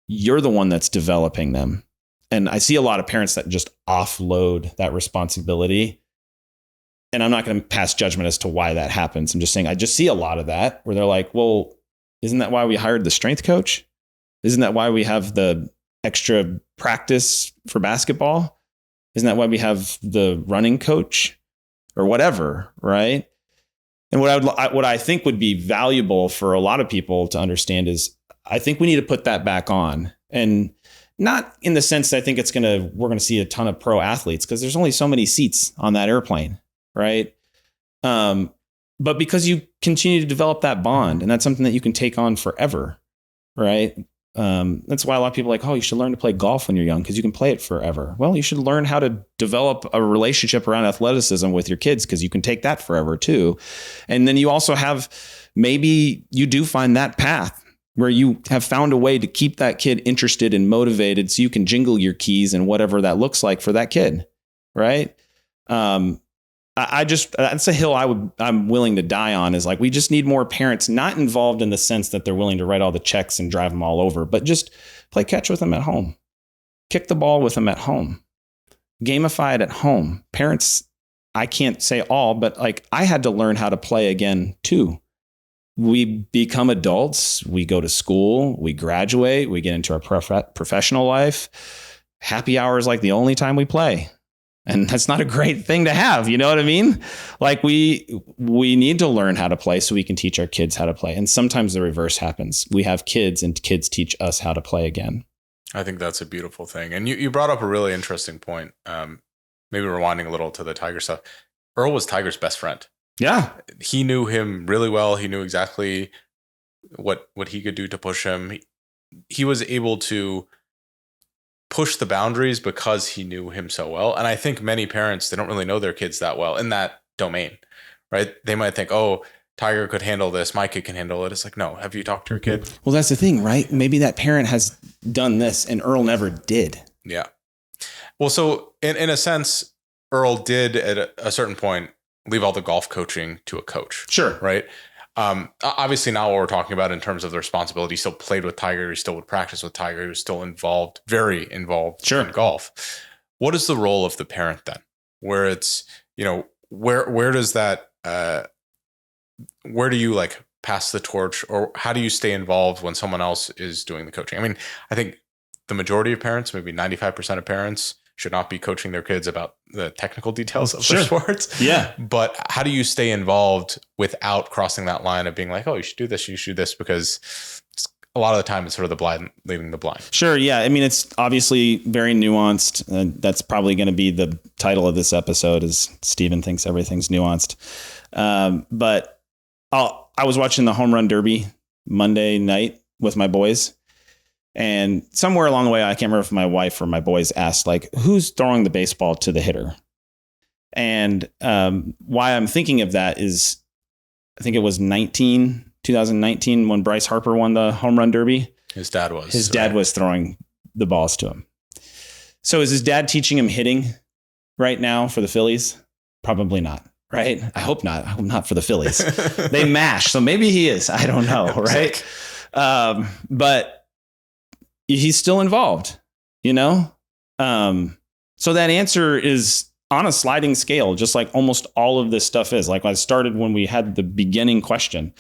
You're the one that's developing them. And I see a lot of parents that just offload that responsibility. And I'm not going to pass judgment as to why that happens. I'm just saying, I just see a lot of that where they're like, well, isn't that why we hired the strength coach? Isn't that why we have the extra practice for basketball? Isn't that why we have the running coach or whatever, right? And what I think would be valuable for a lot of people to understand is I think we need to put that back on, and not in the sense that I think we're going to see a ton of pro athletes because there's only so many seats on that airplane, right? But because you continue to develop that bond, and that's something that you can take on forever, right? That's why a lot of people are like, oh, you should learn to play golf when you're young because you can play it forever. Well, you should learn how to develop a relationship around athleticism with your kids because you can take that forever too. And then you also have, maybe you do find that path where you have found a way to keep that kid interested and motivated so you can jingle your keys and whatever that looks like for that kid, right? That's a hill I'm willing to die on, is like, we just need more parents not involved in the sense that they're willing to write all the checks and drive them all over, but just play catch with them at home, kick the ball with them at home, gamify it at home. Parents, I can't say all, but like I had to learn how to play again too. We become adults, we go to school, we graduate, we get into our professional life. Happy hour is like the only time we play. And that's not a great thing to have. You know what I mean? Like we need to learn how to play so we can teach our kids how to play. And sometimes the reverse happens. We have kids and kids teach us how to play again. I think that's a beautiful thing. And you brought up a really interesting point. Maybe rewinding a little to the Tiger stuff. Earl was Tiger's best friend. Yeah. He knew him really well. He knew exactly what he could do to push him. He was able to push the boundaries because he knew him so well. And I think many parents, they don't really know their kids that well in that domain, right? They might think, oh, Tiger could handle this, my kid can handle it. It's like, no, have you talked to your kid? Well, that's the thing, right? Maybe that parent has done this and Earl never did. Yeah. Well, so in a sense, Earl did at a certain point leave all the golf coaching to a coach. Sure. Right. Obviously now what we're talking about in terms of the responsibility, he still played with Tiger. He still would practice with Tiger. He was still involved, very involved in golf. What is the role of the parent then? Where it's, where does that, where do you like pass the torch, or how do you stay involved when someone else is doing the coaching? I mean, I think the majority of parents, maybe 95% of parents, should not be coaching their kids about the technical details of their sports. Yeah. But how do you stay involved without crossing that line of being like, oh, you should do this, you should do this? Because a lot of the time it's sort of the blind leading the blind. Sure. Yeah. I mean, it's obviously very nuanced. That's probably going to be the title of this episode, is Steven thinks everything's nuanced. But I was watching the home run derby Monday night with my boys. And somewhere along the way, I can't remember if my wife or my boys asked, like, who's throwing the baseball to the hitter? And why I'm thinking of that is, I think it was 2019 when Bryce Harper won the home run derby. His dad was. His dad was throwing the balls to him. So is his dad teaching him hitting right now for the Phillies? Probably not, right? I hope not. I hope not for the Phillies. They mash, so maybe he is. I don't know, right? But he's still involved, So that answer is on a sliding scale, just like almost all of this stuff is. Like I started when we had the beginning question.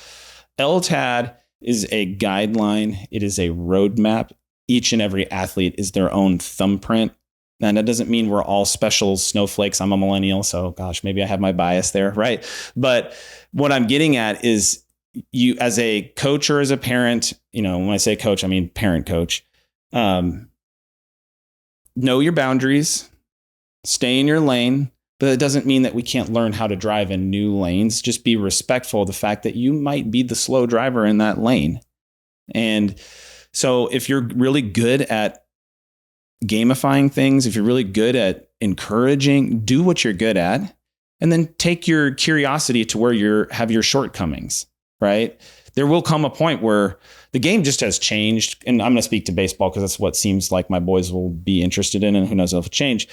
LTAD is a guideline. It is a roadmap. Each and every athlete is their own thumbprint. And that doesn't mean we're all special snowflakes. I'm a millennial, so gosh, maybe I have my bias there, right? But what I'm getting at is, you as a coach or as a parent, when I say coach, I mean parent coach. Know your boundaries, stay in your lane, but it doesn't mean that we can't learn how to drive in new lanes. Just be respectful of the fact that you might be the slow driver in that lane. And so if you're really good at gamifying things, if you're really good at encouraging, do what you're good at, and then take your curiosity to where you have your shortcomings, right? There will come a point where the game just has changed. And I'm going to speak to baseball because that's what seems like my boys will be interested in, and who knows if it'll change.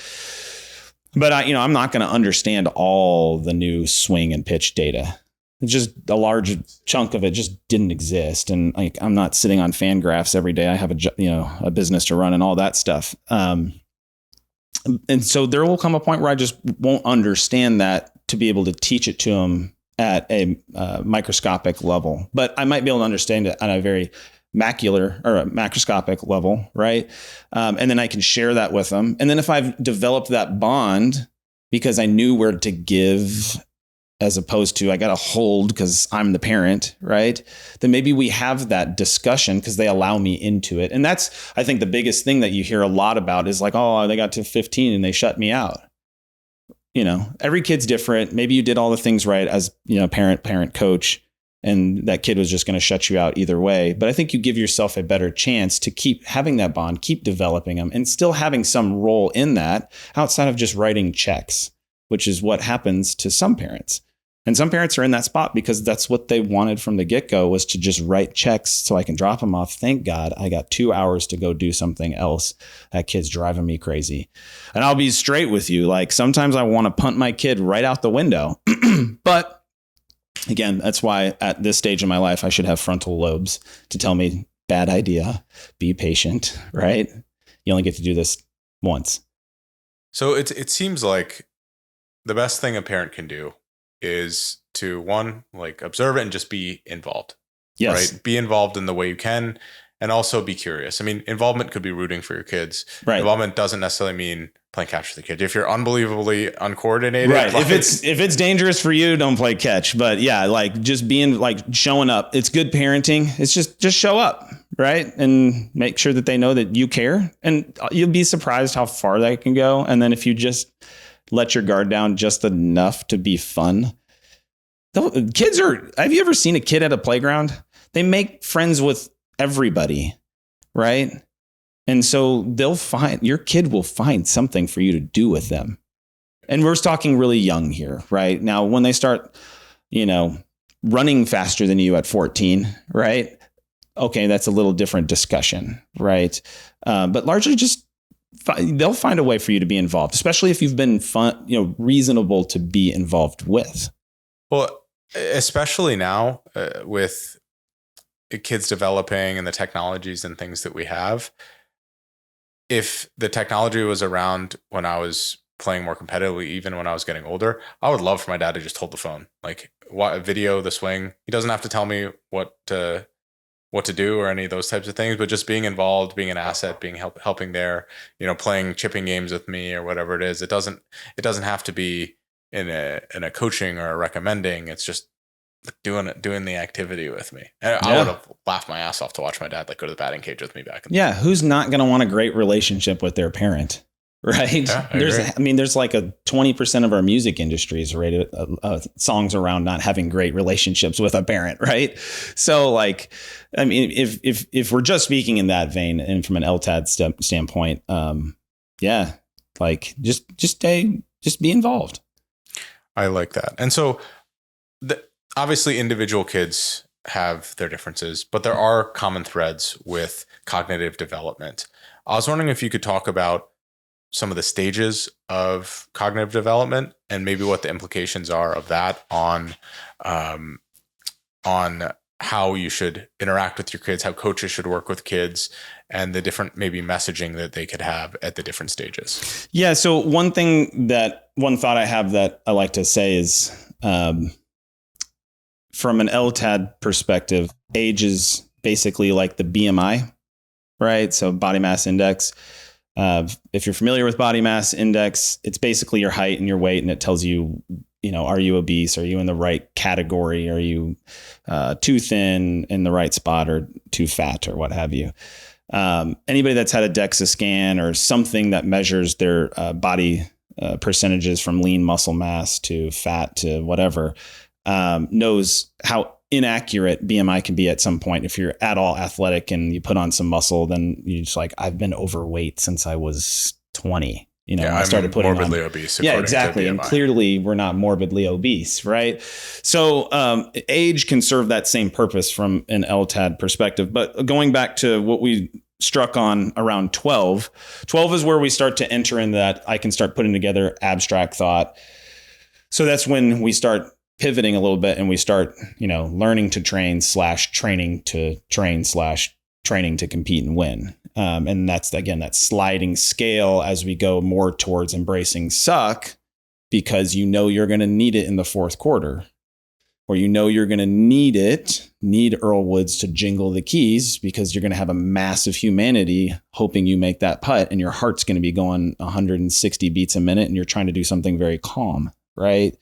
But I'm not going to understand all the new swing and pitch data. It's just a large chunk of it just didn't exist. And like, I'm not sitting on fan graphs every day. I have a business to run and all that stuff. And so there will come a point where I just won't understand that to be able to teach it to them at a microscopic level, but I might be able to understand it at a very macular or a macroscopic level, right? And then I can share that with them. And then if I've developed that bond because I knew where to give, as opposed to I got to hold because I'm the parent, right? Then maybe we have that discussion because they allow me into it. And that's, I think, the biggest thing that you hear a lot about is like, oh, they got to 15 and they shut me out. Every kid's different. Maybe you did all the things right as, parent, coach, and that kid was just going to shut you out either way. But I think you give yourself a better chance to keep having that bond, keep developing them, and still having some role in that outside of just writing checks, which is what happens to some parents. And some parents are in that spot because that's what they wanted from the get-go, was to just write checks so I can drop them off. Thank God I got 2 hours to go do something else. That kid's driving me crazy. And I'll be straight with you. Like, sometimes I want to punt my kid right out the window. But again, that's why at this stage of my life, I should have frontal lobes to tell me, bad idea, be patient, right? You only get to do this once. So it seems like the best thing a parent can do is to, one, like, observe it and just be involved. Yes. Right? Be involved in the way you can, and also be curious. I mean, involvement could be rooting for your kids. Right. Involvement doesn't necessarily mean playing catch with the kid. If you're unbelievably uncoordinated, right. Like, if it's dangerous for you, don't play catch. But yeah, like, just being, like, showing up. It's good parenting. It's just show up, right? And make sure that they know that you care, and you'll be surprised how far that can go. And then if you just let your guard down just enough to be fun. Kids are, have you ever seen a kid at a playground? They make friends with everybody, right? And so your kid will find something for you to do with them. And we're talking really young here, right? Now, when they start, running faster than you at 14, right? Okay, that's a little different discussion, right? But largely just they'll find a way for you to be involved, especially if you've been reasonable to be involved with. Well, especially now with kids developing and the technologies and things that we have. If the technology was around when I was playing more competitively, even when I was getting older, I would love for my dad to just hold the phone, like video the swing. He doesn't have to tell me what to do or any of those types of things, but just being involved, being an asset, being helping there, playing chipping games with me or whatever it is. It doesn't have to be in a coaching or a recommending. It's just doing the activity with me. And I would have laughed my ass off to watch my dad go to the batting cage with me back. Who's not going to want a great relationship with their parent? Right. Yeah, there's like a 20% of our music industry is rated songs around not having great relationships with a parent. Right. So if we're just speaking in that vein and from an LTAD standpoint, just be involved. I like that. And so obviously individual kids have their differences, but there are common threads with cognitive development. I was wondering if you could talk about some of the stages of cognitive development and maybe what the implications are of that on how you should interact with your kids, how coaches should work with kids, and the different maybe messaging that they could have at the different stages. Yeah. So one thought I have that I like to say is, from an LTAD perspective, age is basically like the BMI, right? So body mass index. If you're familiar with body mass index, it's basically your height and your weight, and it tells you, are you obese? Are you in the right category? Are you too thin in the right spot or too fat or what have you? Anybody that's had a DEXA scan or something that measures their body percentages from lean muscle mass to fat to whatever, knows how inaccurate BMI can be at some point. If you're at all athletic and you put on some muscle, then you're just like, I've been overweight since I was 20. I started putting morbidly obese. Yeah, exactly. And clearly we're not morbidly obese, right? So age can serve that same purpose from an LTAD perspective. But going back to what we struck on around 12 is where we start to enter in that I can start putting together abstract thought. So that's when we start pivoting a little bit and we start, learning to train / training to train / training to compete and win. And that's, again, that sliding scale as we go more towards embracing suck, because you're going to need it in the fourth quarter, or you're going to need Earl Woods to jingle the keys, because you're going to have a massive humanity hoping you make that putt, and your heart's going to be going 160 beats a minute, and you're trying to do something very calm, right?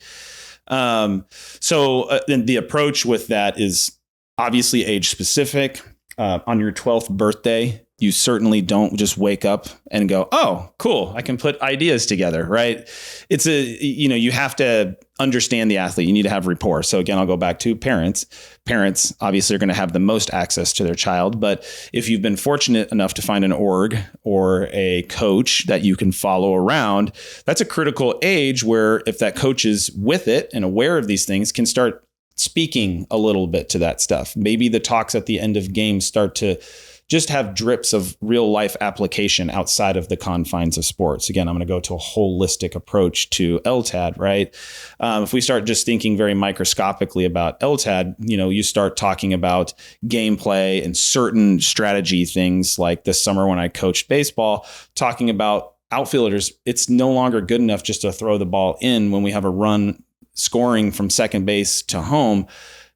So then the approach with that is obviously age specific. On your 12th birthday, you certainly don't just wake up and go, oh, cool, I can put ideas together, right? It's you have to understand the athlete. You need to have rapport. So again, I'll go back to parents. Parents obviously are going to have the most access to their child. But if you've been fortunate enough to find an org or a coach that you can follow around, that's a critical age where if that coach is with it and aware of these things, can start speaking a little bit to that stuff. Maybe the talks at the end of games start to just have drips of real life application outside of the confines of sports. Again, I'm going to go to a holistic approach to LTAD, right? If we start just thinking very microscopically about LTAD, you start talking about gameplay and certain strategy things. Like this summer when I coached baseball, talking about outfielders, it's no longer good enough just to throw the ball in when we have a run scoring from second base to home.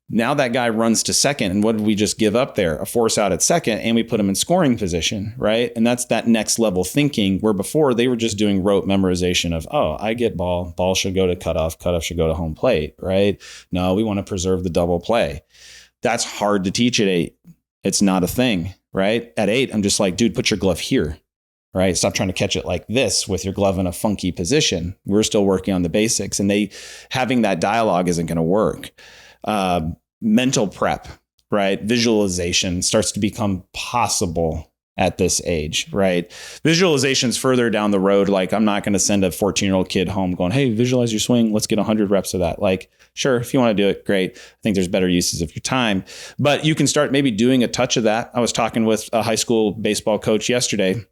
Now that guy runs to second, and what did we just give up there? A force out at second, and we put him in scoring position, right? And that's that next level thinking, where before they were just doing rote memorization of, oh, I get ball should go to cutoff should go to home plate, right? No, we want to preserve the double play. That's hard to teach at 8. It's not a thing, right? At 8, I'm just like, dude, put your glove here. Right? Stop trying to catch it like this with your glove in a funky position. We're still working on the basics, and having that dialogue isn't going to work. Mental prep, right? Visualization starts to become possible at this age, right? Visualization's further down the road. Like, I'm not going to send a 14-year-old kid home going, hey, visualize your swing. Let's get 100 reps of that. Like, sure, if you want to do it, great. I think there's better uses of your time, but you can start maybe doing a touch of that. I was talking with a high school baseball coach yesterday.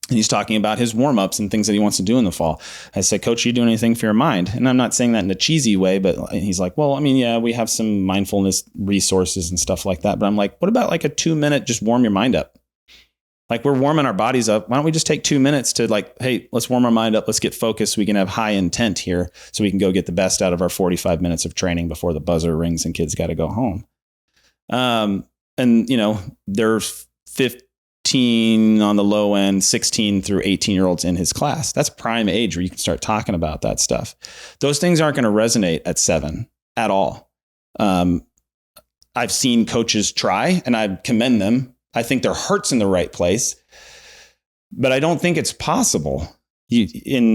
And he's talking about his warm-ups and things that he wants to do in the fall. I said, Coach, are you doing anything for your mind? And I'm not saying that in a cheesy way, but he's like, well, I mean, yeah, we have some mindfulness resources and stuff like that. But I'm like, what about like a 2-minute, just warm your mind up? Like, we're warming our bodies up. Why don't we just take 2 minutes to like, hey, let's warm our mind up. Let's get focused. So we can have high intent here so we can go get the best out of our 45 minutes of training before the buzzer rings and kids got to go home. And, you know, there's 15 on the low end, 16 through 18-year-olds in his class. That's prime age where you can start talking about that stuff. Those things aren't going to resonate at 7 at all. I've seen coaches try, and I commend them. I think their heart's in the right place, but I don't think it's possible. Piaget's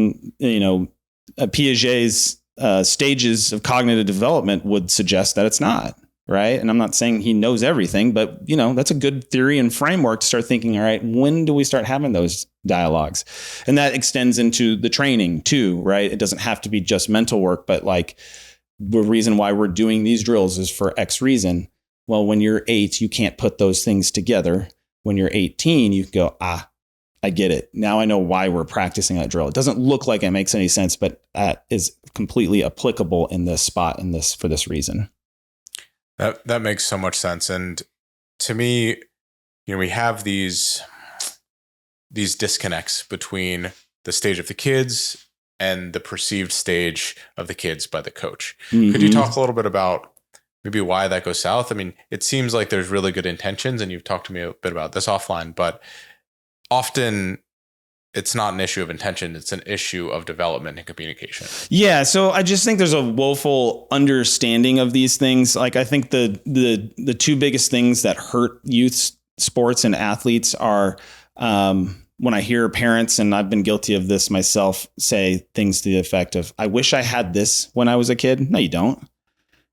stages of cognitive development would suggest that it's not. Right. And I'm not saying he knows everything, but, you know, that's a good theory and framework to start thinking, all right, when do we start having those dialogues? And that extends into the training too, right? It doesn't have to be just mental work, but like the reason why we're doing these drills is for X reason. Well, when you're 8, you can't put those things together. When you're 18, you can go, I get it. Now I know why we're practicing that drill. It doesn't look like it makes any sense, but that is completely applicable in this spot for this reason. That makes so much sense. And to me, you know, we have these disconnects between the stage of the kids and the perceived stage of the kids by the coach. Mm-hmm. Could you talk a little bit about maybe why that goes south? I mean, it seems like there's really good intentions, and you've talked to me a bit about this offline, but often it's not an issue of intention. It's an issue of development and communication. Yeah. So I just think there's a woeful understanding of these things. Like, I think the two biggest things that hurt youth sports and athletes are when I hear parents, and I've been guilty of this myself, say things to the effect of, I wish I had this when I was a kid. No, you don't.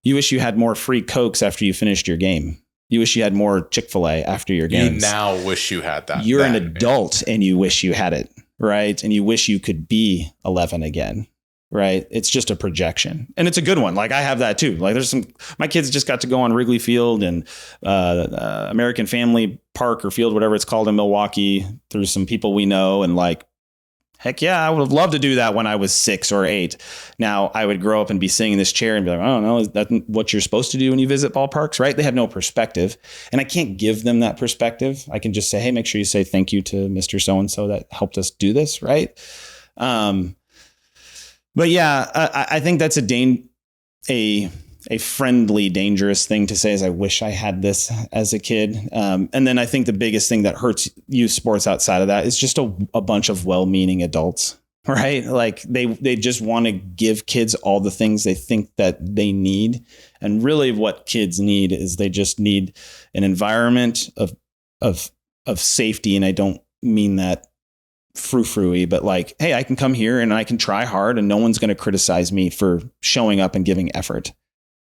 You wish you had more free Cokes after you finished your game. You wish you had more Chick-fil-A after your games. You now wish you had that. You're an adult and you wish you had it, right? And you wish you could be 11 again, right? It's just a projection. And it's a good one. Like, I have that too. Like, my kids just got to go on Wrigley Field and American Family Park or Field, whatever it's called in Milwaukee, through some people we know. And like, heck yeah, I would have loved to do that when I was 6 or 8. Now, I would grow up and be sitting in this chair and be like, I don't know, is that what you're supposed to do when you visit ballparks, right? They have no perspective. And I can't give them that perspective. I can just say, hey, make sure you say thank you to Mr. So-and-so that helped us do this, right? But yeah, I think that's a friendly, dangerous thing to say is, I wish I had this as a kid. And then I think the biggest thing that hurts youth sports outside of that is just a bunch of well-meaning adults, right? Like, they just want to give kids all the things they think that they need. And really what kids need is they just need an environment of safety. And I don't mean that frou-frou-y, but like, hey, I can come here and I can try hard and no one's going to criticize me for showing up and giving effort.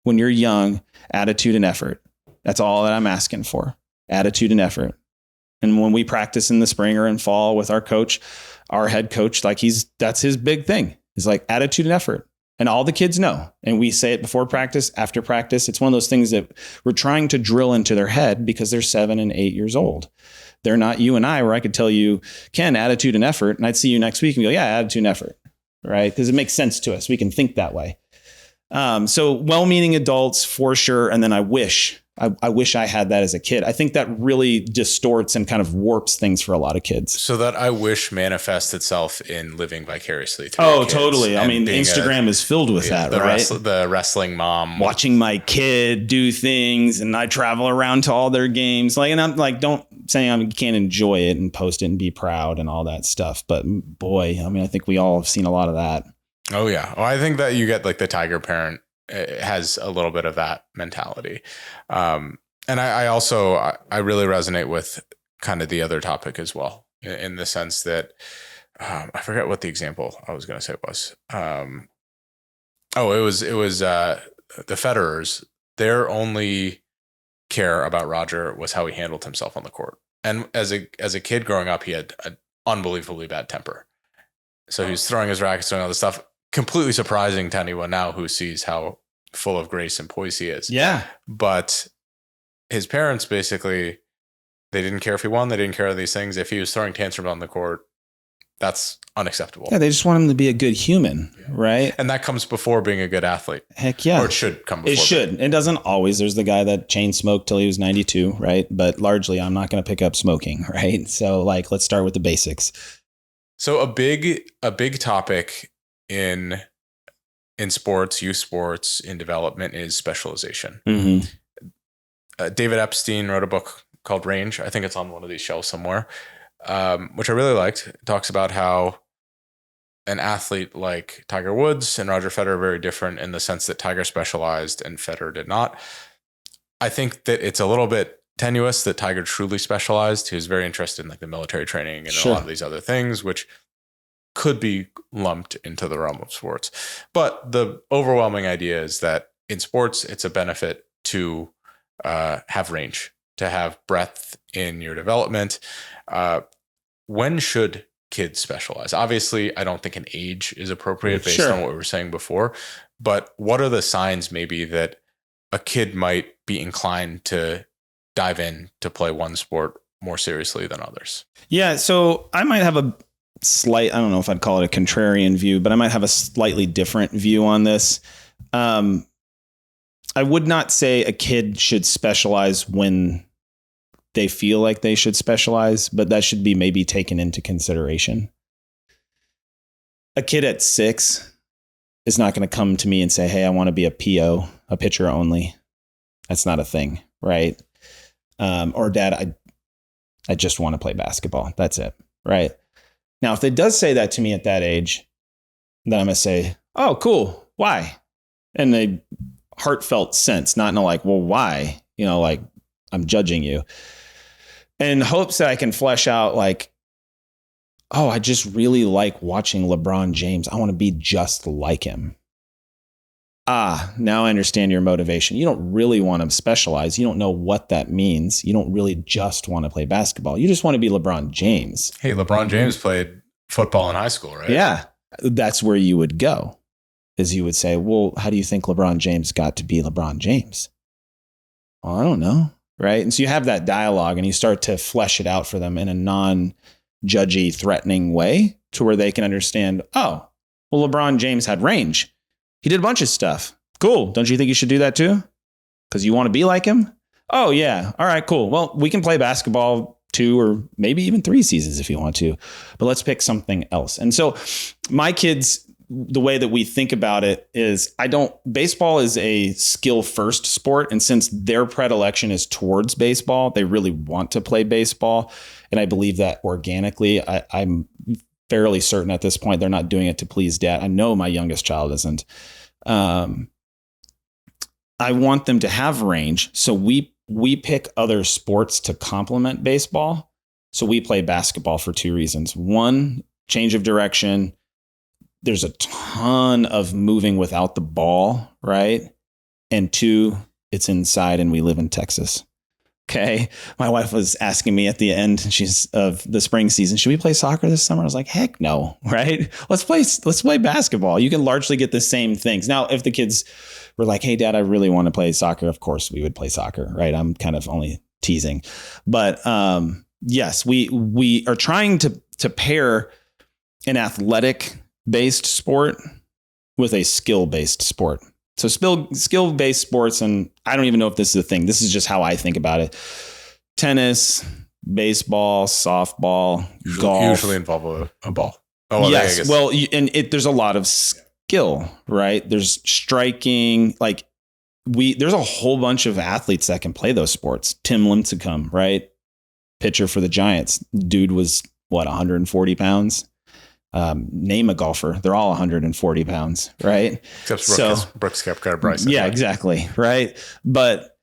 When you're young, attitude and effort. That's all that I'm asking for. Attitude and effort. And when we practice in the spring or in fall with our coach, our head coach, like that's his big thing. It's like attitude and effort. And all the kids know. And we say it before practice, after practice. It's one of those things that we're trying to drill into their head because they're 7 and 8 years old. They're not you and I, where I could tell you, Ken, attitude and effort. And I'd see you next week and go, yeah, attitude and effort. Right? Because it makes sense to us. We can think that way. So well-meaning adults for sure. And then I wish I had that as a kid. I think that really distorts and kind of warps things for a lot of kids. So that I wish manifests itself in living vicariously through kids. Totally. I mean, Instagram is filled with that, right? The wrestling mom. Watching my kid do things, and I travel around to all their games. Like, and I'm like, don't say I can't enjoy it and post it and be proud and all that stuff. But boy, I mean, I think we all have seen a lot of that. Oh, yeah. Well, I think that you get like the tiger parent has a little bit of that mentality. And I really resonate with kind of the other topic as well, in the sense that I forget what the example I was going to say was. It was the Federers. Their only care about Roger was how he handled himself on the court. And as a kid growing up, he had an unbelievably bad temper. So he was throwing his rackets and all this stuff. Completely surprising to anyone now who sees how full of grace and poise he is. Yeah. But his parents basically, they didn't care if he won. They didn't care of these things. If he was throwing tantrums on the court, that's unacceptable. Yeah, they just want him to be a good human, right? And that comes before being a good athlete. Heck yeah. Or it should come before. It should. It doesn't always. There's the guy that chain smoked till he was 92, right? But largely, I'm not going to pick up smoking, right? So like, let's start with the basics. So a big topic in sports, youth sports, in development is specialization. Mm-hmm. David Epstein wrote a book called Range. I think it's on one of these shelves somewhere, which I really liked. It talks about how an athlete like Tiger Woods and Roger Federer are very different in the sense that Tiger specialized and Federer did not. I think that it's a little bit tenuous that Tiger truly specialized. He was very interested in like the military training and a lot of these other things, which could be lumped into the realm of sports. But the overwhelming idea is that in sports, it's a benefit to have range, to have breadth in your development. When should kids specialize? Obviously, I don't think an age is appropriate based on what we were saying before. But what are the signs maybe that a kid might be inclined to dive in to play one sport more seriously than others? Yeah, so I might have a slight, I don't know if I'd call it a contrarian view, but I might have a slightly different view on this. I would not say a kid should specialize when they feel like they should specialize, but that should be maybe taken into consideration. A kid at 6 is not going to come to me and say, hey, I want to be a PO, a pitcher only. That's not a thing, right? Or dad, I just want to play basketball. That's it, right? Now, if it does say that to me at that age, then I'm going to say, oh, cool. Why? In a heartfelt sense, not in a like, well, why? Like I'm judging you. In hopes that I can flesh out like, oh, I just really like watching LeBron James. I want to be just like him. Now I understand your motivation. You don't really want to specialize. You don't know what that means. You don't really just want to play basketball. You just want to be LeBron James. Hey, LeBron James played football in high school, right? Yeah. That's where you would go, is you would say, well, how do you think LeBron James got to be LeBron James? Well, I don't know. Right. And so you have that dialogue and you start to flesh it out for them in a non-judgy, threatening way to where they can understand, oh, well, LeBron James had range. He did a bunch of stuff. Cool. Don't you think you should do that too? Because you want to be like him? Oh, yeah. All right, cool. Well, we can play basketball 2 or maybe even 3 seasons if you want to, but let's pick something else. And so my kids, the way that we think about it is baseball is a skill first sport. And since their predilection is towards baseball, they really want to play baseball. And I believe that organically, I'm fairly certain at this point, they're not doing it to please dad. I know my youngest child isn't. I want them to have range. So we pick other sports to complement baseball. So we play basketball for 2 reasons. 1, change of direction. There's a ton of moving without the ball, right? And 2, it's inside and we live in Texas. Okay. My wife was asking me at the end of the spring season, should we play soccer this summer? I was like, heck no, right? Let's play basketball. You can largely get the same things. Now, if the kids were like, hey, dad, I really want to play soccer, of course we would play soccer, right? I'm kind of only teasing. But yes, we are trying to pair an athletic based sport with a skill based sport. So skill based sports, and I don't even know if this is a thing. This is just how I think about it. Tennis, baseball, softball, golf. Usually involve a ball. Oh, well, yes. Well, there's a lot of skill, right? There's striking. Like there's a whole bunch of athletes that can play those sports. Tim Lincecum, right? Pitcher for the Giants. Dude was 140 pounds. Name a golfer. They're all 140 pounds, right? Except Brooks Koepka, Bryson. Yeah, right? Exactly. Right. But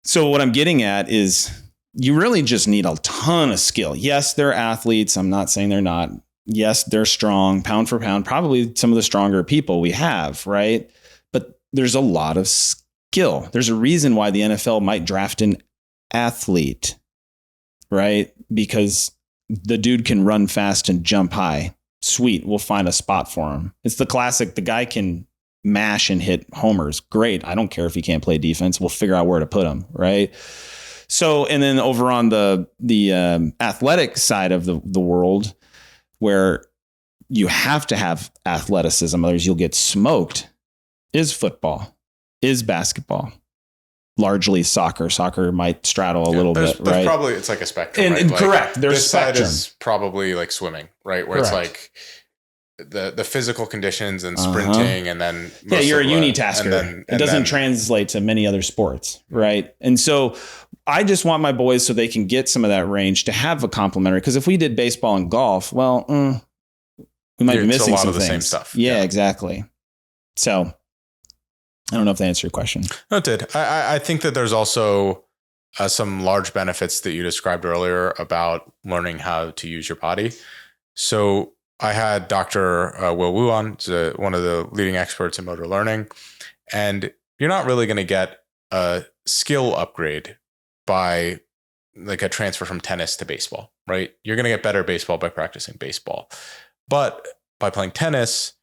so what I'm getting at is you really just need a ton of skill. Yes, they're athletes. I'm not saying they're not. Yes, they're strong, pound for pound, probably some of the stronger people we have, right? But there's a lot of skill. There's a reason why the NFL might draft an athlete, right? Because the dude can run fast and jump high. Sweet, we'll find a spot for him. It's the classic, the guy can mash and hit homers. Great. I don't care if he can't play defense. We'll figure out where to put him, right? So, and then over on the athletic side of the world, where you have to have athleticism, otherwise you'll get smoked, is football, is basketball. Largely soccer. Soccer might straddle a little bit, right? Probably it's like a spectrum, right? And like, correct. There's this spectrum. side is probably like swimming, right? Where it's like the physical conditions and sprinting, and then you're a unitasker. It doesn't translate to many other sports, right? And so I just want my boys, so they can get some of that range, to have a complementary. Because if we did baseball and golf, well, we might be missing some of the same stuff. Yeah, exactly. So I don't know if that answered your question. No, it did. I think that there's also some large benefits that you described earlier about learning how to use your body. So I had Dr. Will Wu on, one of the leading experts in motor learning, and you're not really going to get a skill upgrade by like a transfer from tennis to baseball, right? You're going to get better at baseball by practicing baseball. But by playing tennis,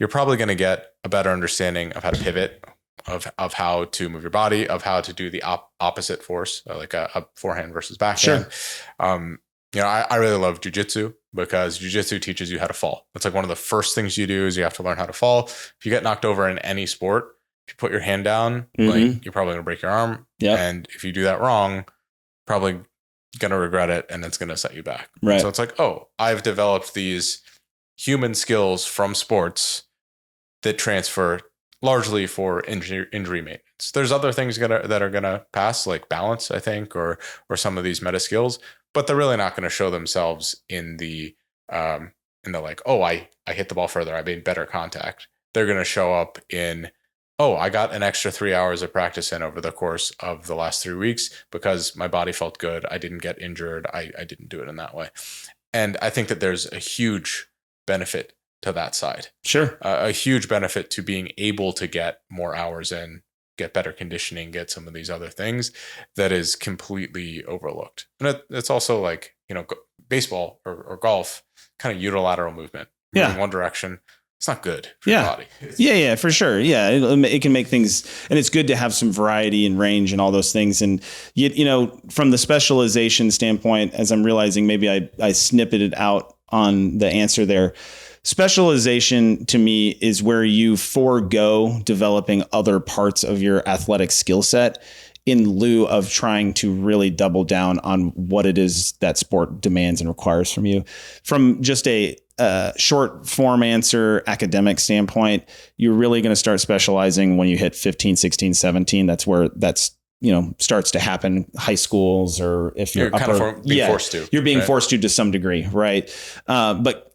you're probably going to get a better understanding of how to pivot, of how to move your body, of how to do the opposite force, like a forehand versus backhand. Sure. I really love jujitsu, because jujitsu teaches you how to fall. It's like one of the first things you do is you have to learn how to fall. If you get knocked over in any sport, if you put your hand down, like, you're probably going to break your arm. Yep. And if you do that wrong, probably going to regret it, and it's going to set you back. Right. So it's like, oh, I've developed these human skills from sports that transfer largely for injury maintenance. There's other things that are going to pass, like balance, I think, or some of these meta skills, but they're really not going to show themselves in the like, oh, I hit the ball further, I made better contact. They're going to show up in, oh, I got an extra 3 hours of practice in over the course of the last 3 weeks because my body felt good. I didn't get injured. I didn't do it in that way. And I think that there's a huge benefit to that side. Sure. A huge benefit to being able to get more hours in, get better conditioning, get some of these other things that is completely overlooked. And it's also like, baseball or golf, kind of unilateral movement. In one direction. It's not good for your body. Yeah, for sure. Yeah, it can make things, and it's good to have some variety and range and all those things. And from the specialization standpoint, as I'm realizing, maybe I snippeted out on the answer there. Specialization to me is where you forego developing other parts of your athletic skill set in lieu of trying to really double down on what it is that sport demands and requires from you. From just a short form answer academic standpoint, you're really going to start specializing when you hit 15, 16, 17. That's where starts to happen. High schools, or if you're being forced to. You're being forced to some degree, right? But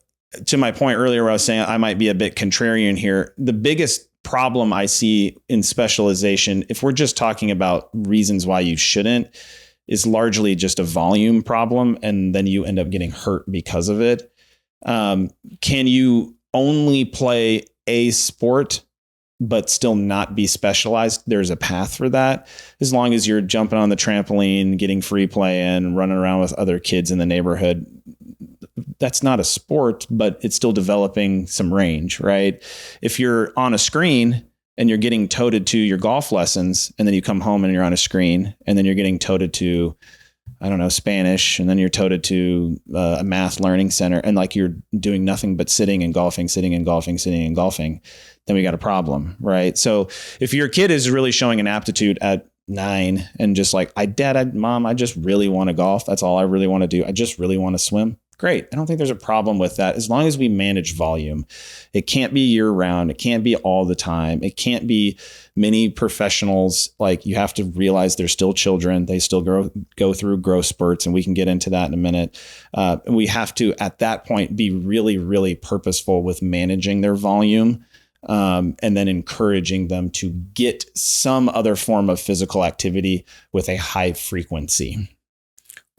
to my point earlier, where I was saying I might be a bit contrarian here, the biggest problem I see in specialization, if we're just talking about reasons why you shouldn't, is largely just a volume problem, and then you end up getting hurt because of it. Can you only play a sport but still not be specialized? There's a path for that. As long as you're jumping on the trampoline, getting free play in, running around with other kids in the neighborhood, that's not a sport, but it's still developing some range, right? If you're on a screen and you're getting toted to your golf lessons, and then you come home and you're on a screen, and then you're getting toted to, Spanish, and then you're toted to a math learning center, and like you're doing nothing but sitting and golfing, then we got a problem, right? So if your kid is really showing an aptitude at 9 and just like, Mom, I just really want to golf. That's all I really want to do. I just really want to swim. Great. I don't think there's a problem with that, as long as we manage volume. It can't be year round. It can't be all the time. It can't be many professionals. Like, you have to realize they're still children. They still go through growth spurts, and we can get into that in a minute. And we have to, at that point, be really, really purposeful with managing their volume, and then encouraging them to get some other form of physical activity with a high frequency.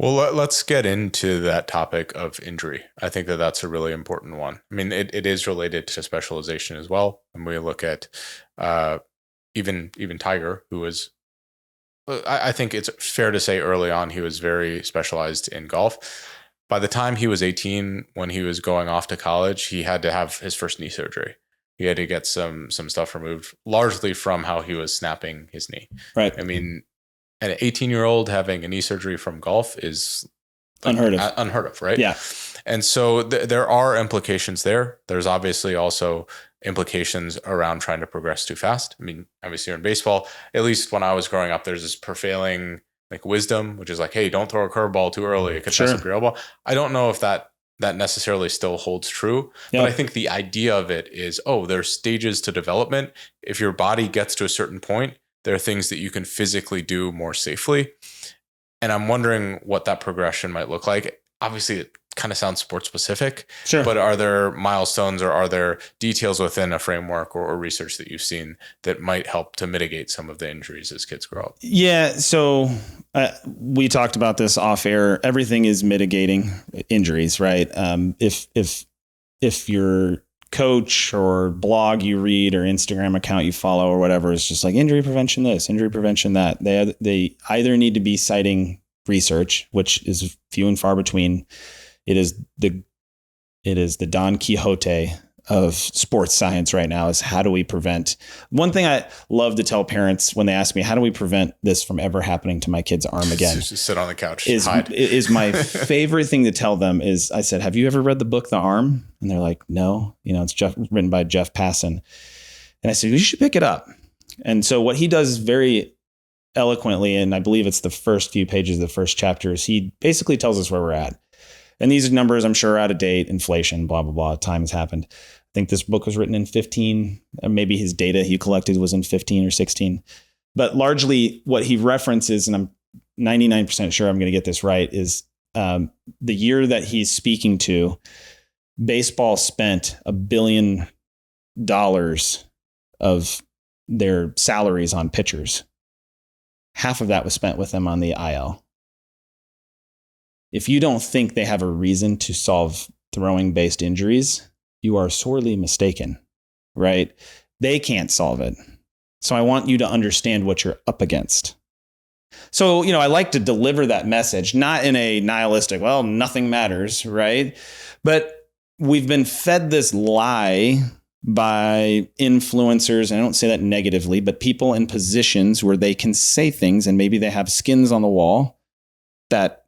Well, let's get into that topic of injury. I think that that's a really important one. I mean, it is related to specialization as well. And we look at even Tiger, who was, I think it's fair to say early on, he was very specialized in golf. By the time he was 18, when he was going off to college, he had to have his first knee surgery. He had to get some stuff removed, largely from how he was snapping his knee. Right. I mean, an 18-year-old having a knee surgery from golf is unheard of, right? Yeah. And so there are implications there. There's obviously also implications around trying to progress too fast. I mean, obviously in baseball, at least when I was growing up, there's this prevailing like wisdom, which is like, hey, don't throw a curveball too early. It could mess up your elbow. I don't know if that necessarily still holds true. Yep. But I think the idea of it is, there's stages to development. If your body gets to a certain point, there are things that you can physically do more safely. And I'm wondering what that progression might look like. Obviously, it kind of sounds sports specific, but are there milestones or are there details within a framework or research that you've seen that might help to mitigate some of the injuries as kids grow up? Yeah. So we talked about this off air. Everything is mitigating injuries, right? If your coach or blog you read or Instagram account you follow or whatever is just like injury prevention this, injury prevention that, they either need to be citing research, which is few and far between. It is the Don Quixote of sports science right now is how do we prevent. One thing I love to tell parents when they ask me, how do we prevent this from ever happening to my kid's arm again? Just sit on the couch. Is my favorite thing to tell them is I said, have you ever read the book, The Arm? And they're like, no, it's written by Jeff Passan. And I said, you should pick it up. And so what he does very eloquently, and I believe it's the first few pages of the first chapter, is he basically tells us where we're at. And these numbers, I'm sure, are out of date, inflation, blah, blah, blah. Time has happened. I think this book was written in 15. Maybe his data he collected was in 15 or 16. But largely what he references, and I'm 99% sure I'm going to get this right, is the year that he's speaking to, baseball spent $1 billion of their salaries on pitchers. Half of that was spent with them on the IL. If you don't think they have a reason to solve throwing-based injuries, you are sorely mistaken, right? They can't solve it. So I want you to understand what you're up against. So, I like to deliver that message, not in a nihilistic, well, nothing matters, right? But we've been fed this lie by influencers, and I don't say that negatively, but people in positions where they can say things and maybe they have skins on the wall that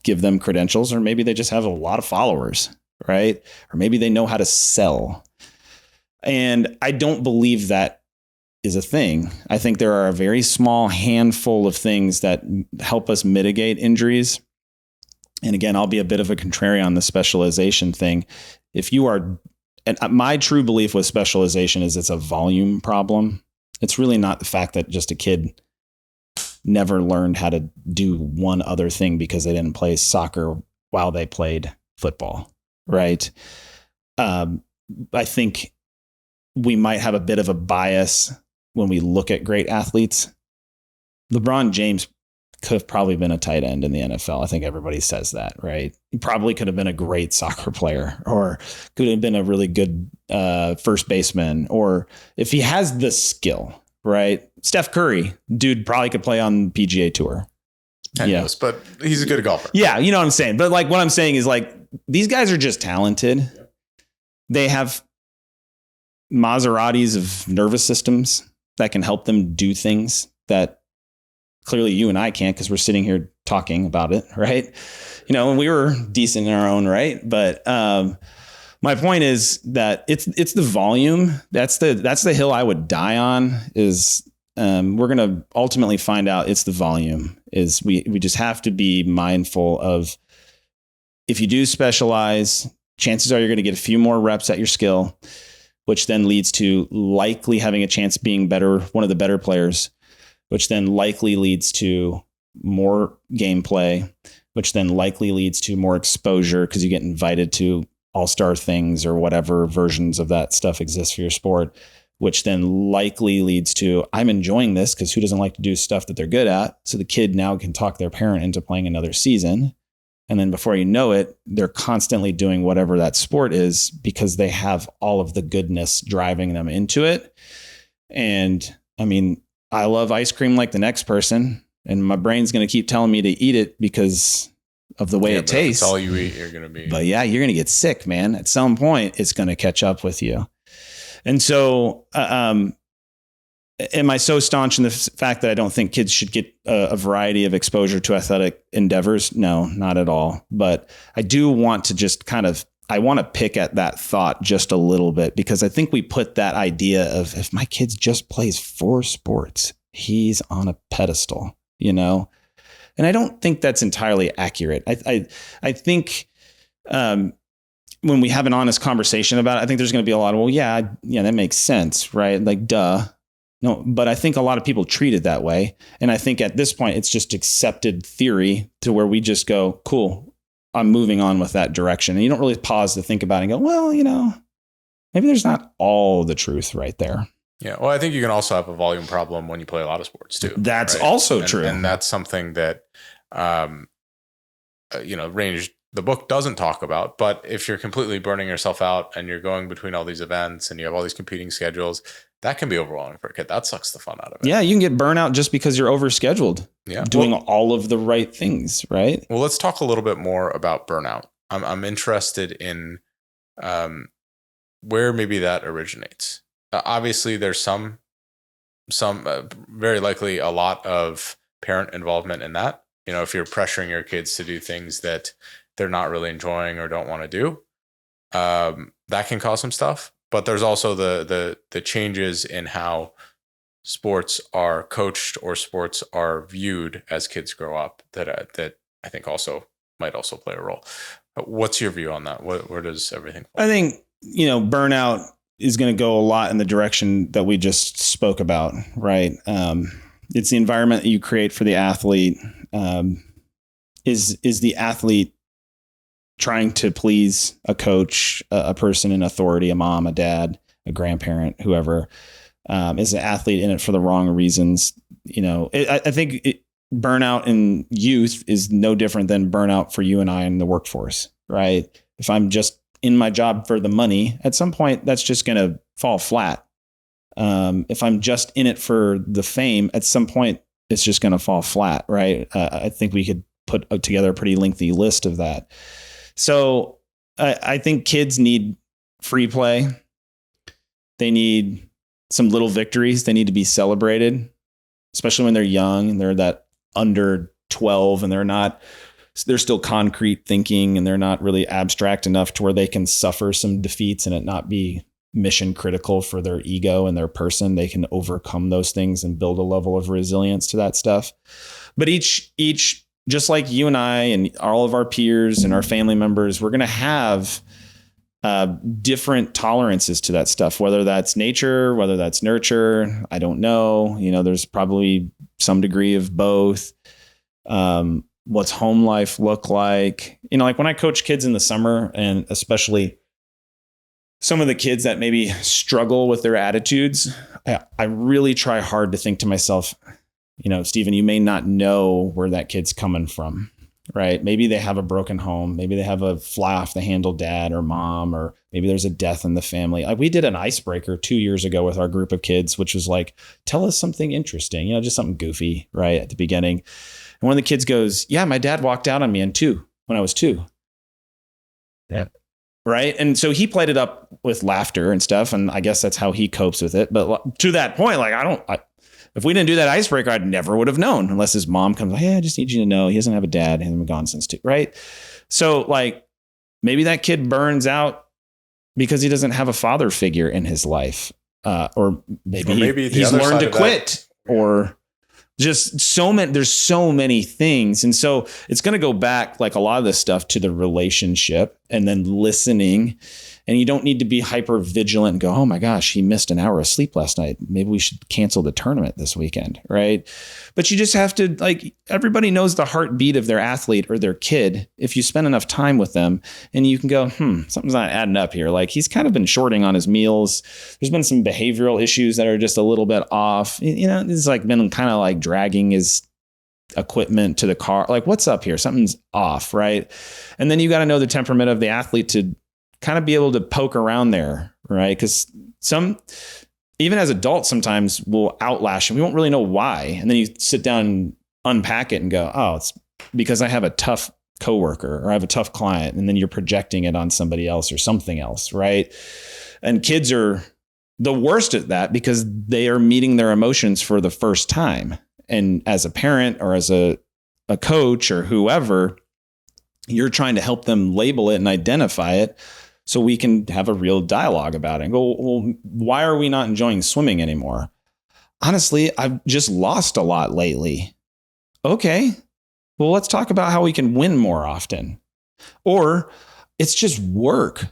give them credentials, or maybe they just have a lot of followers, right? Or maybe they know how to sell. And I don't believe that is a thing. I think there are a very small handful of things that help us mitigate injuries. And again, I'll be a bit of a contrarian on the specialization thing. If you are, and my true belief with specialization is it's a volume problem. It's really not the fact that just a kid never learned how to do one other thing because they didn't play soccer while they played football, right? I think we might have a bit of a bias when we look at great athletes. LeBron James could have probably been a tight end in the NFL. I think everybody says that, right? He probably could have been a great soccer player, or could have been a really good first baseman, or if he has the skill, right? Steph Curry, dude, probably could play on the PGA Tour. Knows, but he's a good golfer. Yeah, you know what I'm saying. But like what I'm saying is like these guys are just talented. Yeah. They have Maseratis of nervous systems that can help them do things that clearly you and I can't because we're sitting here talking about it, right? And we were decent in our own right, but my point is that it's the volume. That's the hill I would die on. Is we're going to ultimately find out it's the volume. Is we just have to be mindful of, if you do specialize, chances are you're going to get a few more reps at your skill, which then leads to likely having a chance being better, one of the better players, which then likely leads to more gameplay, which then likely leads to more exposure because you get invited to all-star things or whatever versions of that stuff exist for your sport, which then likely leads to, I'm enjoying this because who doesn't like to do stuff that they're good at? So the kid now can talk their parent into playing another season. And then before you know it, they're constantly doing whatever that sport is because they have all of the goodness driving them into it. And I mean, I love ice cream like the next person, and my brain's going to keep telling me to eat it because of the way it tastes. If it's all you eat, you're going to be. But yeah, you're going to get sick, man. At some point, it's going to catch up with you. And so am I so staunch in the fact that I don't think kids should get a variety of exposure to athletic endeavors? No, not at all. But I do want to just I want to pick at that thought just a little bit, because I think we put that idea of, if my kid just plays 4 sports, he's on a pedestal, And I don't think that's entirely accurate. I think when we have an honest conversation about it, I think there's going to be a lot of, well, yeah, that makes sense, right? Like, duh. No, but I think a lot of people treat it that way. And I think at this point, it's just accepted theory to where we just go, cool, I'm moving on with that direction. And you don't really pause to think about it and go, well, maybe there's not all the truth right there. Yeah. Well, I think you can also have a volume problem when you play a lot of sports too. That's also true. And that's something that, Range, the book doesn't talk about. But if you're completely burning yourself out and you're going between all these events and you have all these competing schedules, that can be overwhelming for a kid. That sucks the fun out of it. Yeah, you can get burnout just because you're overscheduled. Yeah, doing all of the right things, right? Well, let's talk a little bit more about burnout. I'm interested in where maybe that originates. Obviously, there's some very likely a lot of parent involvement in that. If you're pressuring your kids to do things that they're not really enjoying or don't want to do, that can cause some stuff. But there's also the changes in how sports are coached or sports are viewed as kids grow up that I think might also play a role. What's your view on that? Where does everything fall? I think, burnout is going to go a lot in the direction that we just spoke about, right? It's the environment that you create for the athlete. Is the athlete trying to please a coach, a person in authority, a mom, a dad, a grandparent, whoever? Is the athlete in it for the wrong reasons? I think burnout in youth is no different than burnout for you and I in the workforce, right? If I'm just in my job for the money, at some point that's just going to fall flat. If I'm just in it for the fame, at some point it's just going to fall flat, right? I think we could put together a pretty lengthy list of that. So I think kids need free play. They need some little victories. They need to be celebrated, especially when they're young and they're that under 12 and they're still concrete thinking and they're not really abstract enough to where they can suffer some defeats and it not be mission critical for their ego and their person. They can overcome those things and build a level of resilience to that stuff. But each, just like you and I and all of our peers and our family members, we're going to have different tolerances to that stuff, whether that's nature, whether that's nurture. I don't know. There's probably some degree of both. What's home life look like? Like when I coach kids in the summer, and especially some of the kids that maybe struggle with their attitudes, I really try hard to think to myself, Stephen, you may not know where that kid's coming from, right? Maybe they have a broken home. Maybe they have a fly off the handle dad or mom, or maybe there's a death in the family. We did an icebreaker 2 years ago with our group of kids, which was like, tell us something interesting, just something goofy, right? At the beginning. And one of the kids goes, yeah, my dad walked out on me when I was 2. Yeah. Right. And so he played it up with laughter and stuff. And I guess that's how he copes with it. But to that point, if we didn't do that icebreaker, I'd never would have known, unless his mom comes like, hey, I just need you to know he doesn't have a dad. He hasn't been gone since 2. Right. So maybe that kid burns out because he doesn't have a father figure in his life. Or maybe he's learned to quit, or just there's so many things. And so it's going to go back, like a lot of this stuff, to the relationship and then listening. And you don't need to be hyper vigilant and go, oh my gosh, he missed an hour of sleep last night. Maybe we should cancel the tournament this weekend, right? But you just have to, everybody knows the heartbeat of their athlete or their kid if you spend enough time with them, and you can go, something's not adding up here. He's kind of been shorting on his meals. There's been some behavioral issues that are just a little bit off. It's been kind of dragging his equipment to the car. What's up here? Something's off, right? And then you got to know the temperament of the athlete to kind of be able to poke around there, right? Because even as adults, sometimes we'll outlash and we won't really know why. And then you sit down and unpack it and go, oh, it's because I have a tough coworker or I have a tough client. And then you're projecting it on somebody else or something else, right? And kids are the worst at that because they are meeting their emotions for the first time. And as a parent or as a coach or whoever, you're trying to help them label it and identify it so we can have a real dialogue about it and go, well, why are we not enjoying swimming anymore? Honestly, I've just lost a lot lately. Okay, well, let's talk about how we can win more often. Or it's just work.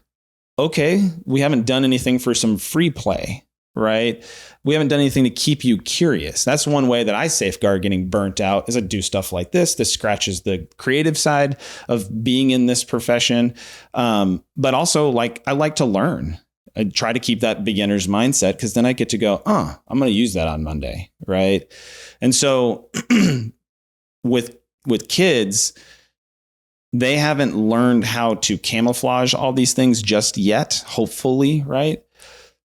Okay, we haven't done anything for some free play, right? We haven't done anything to keep you curious. That's one way that I safeguard getting burnt out is I do stuff like this. This scratches the creative side of being in this profession. But also I like to learn. I try to keep that beginner's mindset because then I get to go, I'm going to use that on Monday, right? And so with kids, they haven't learned how to camouflage all these things just yet, hopefully, right?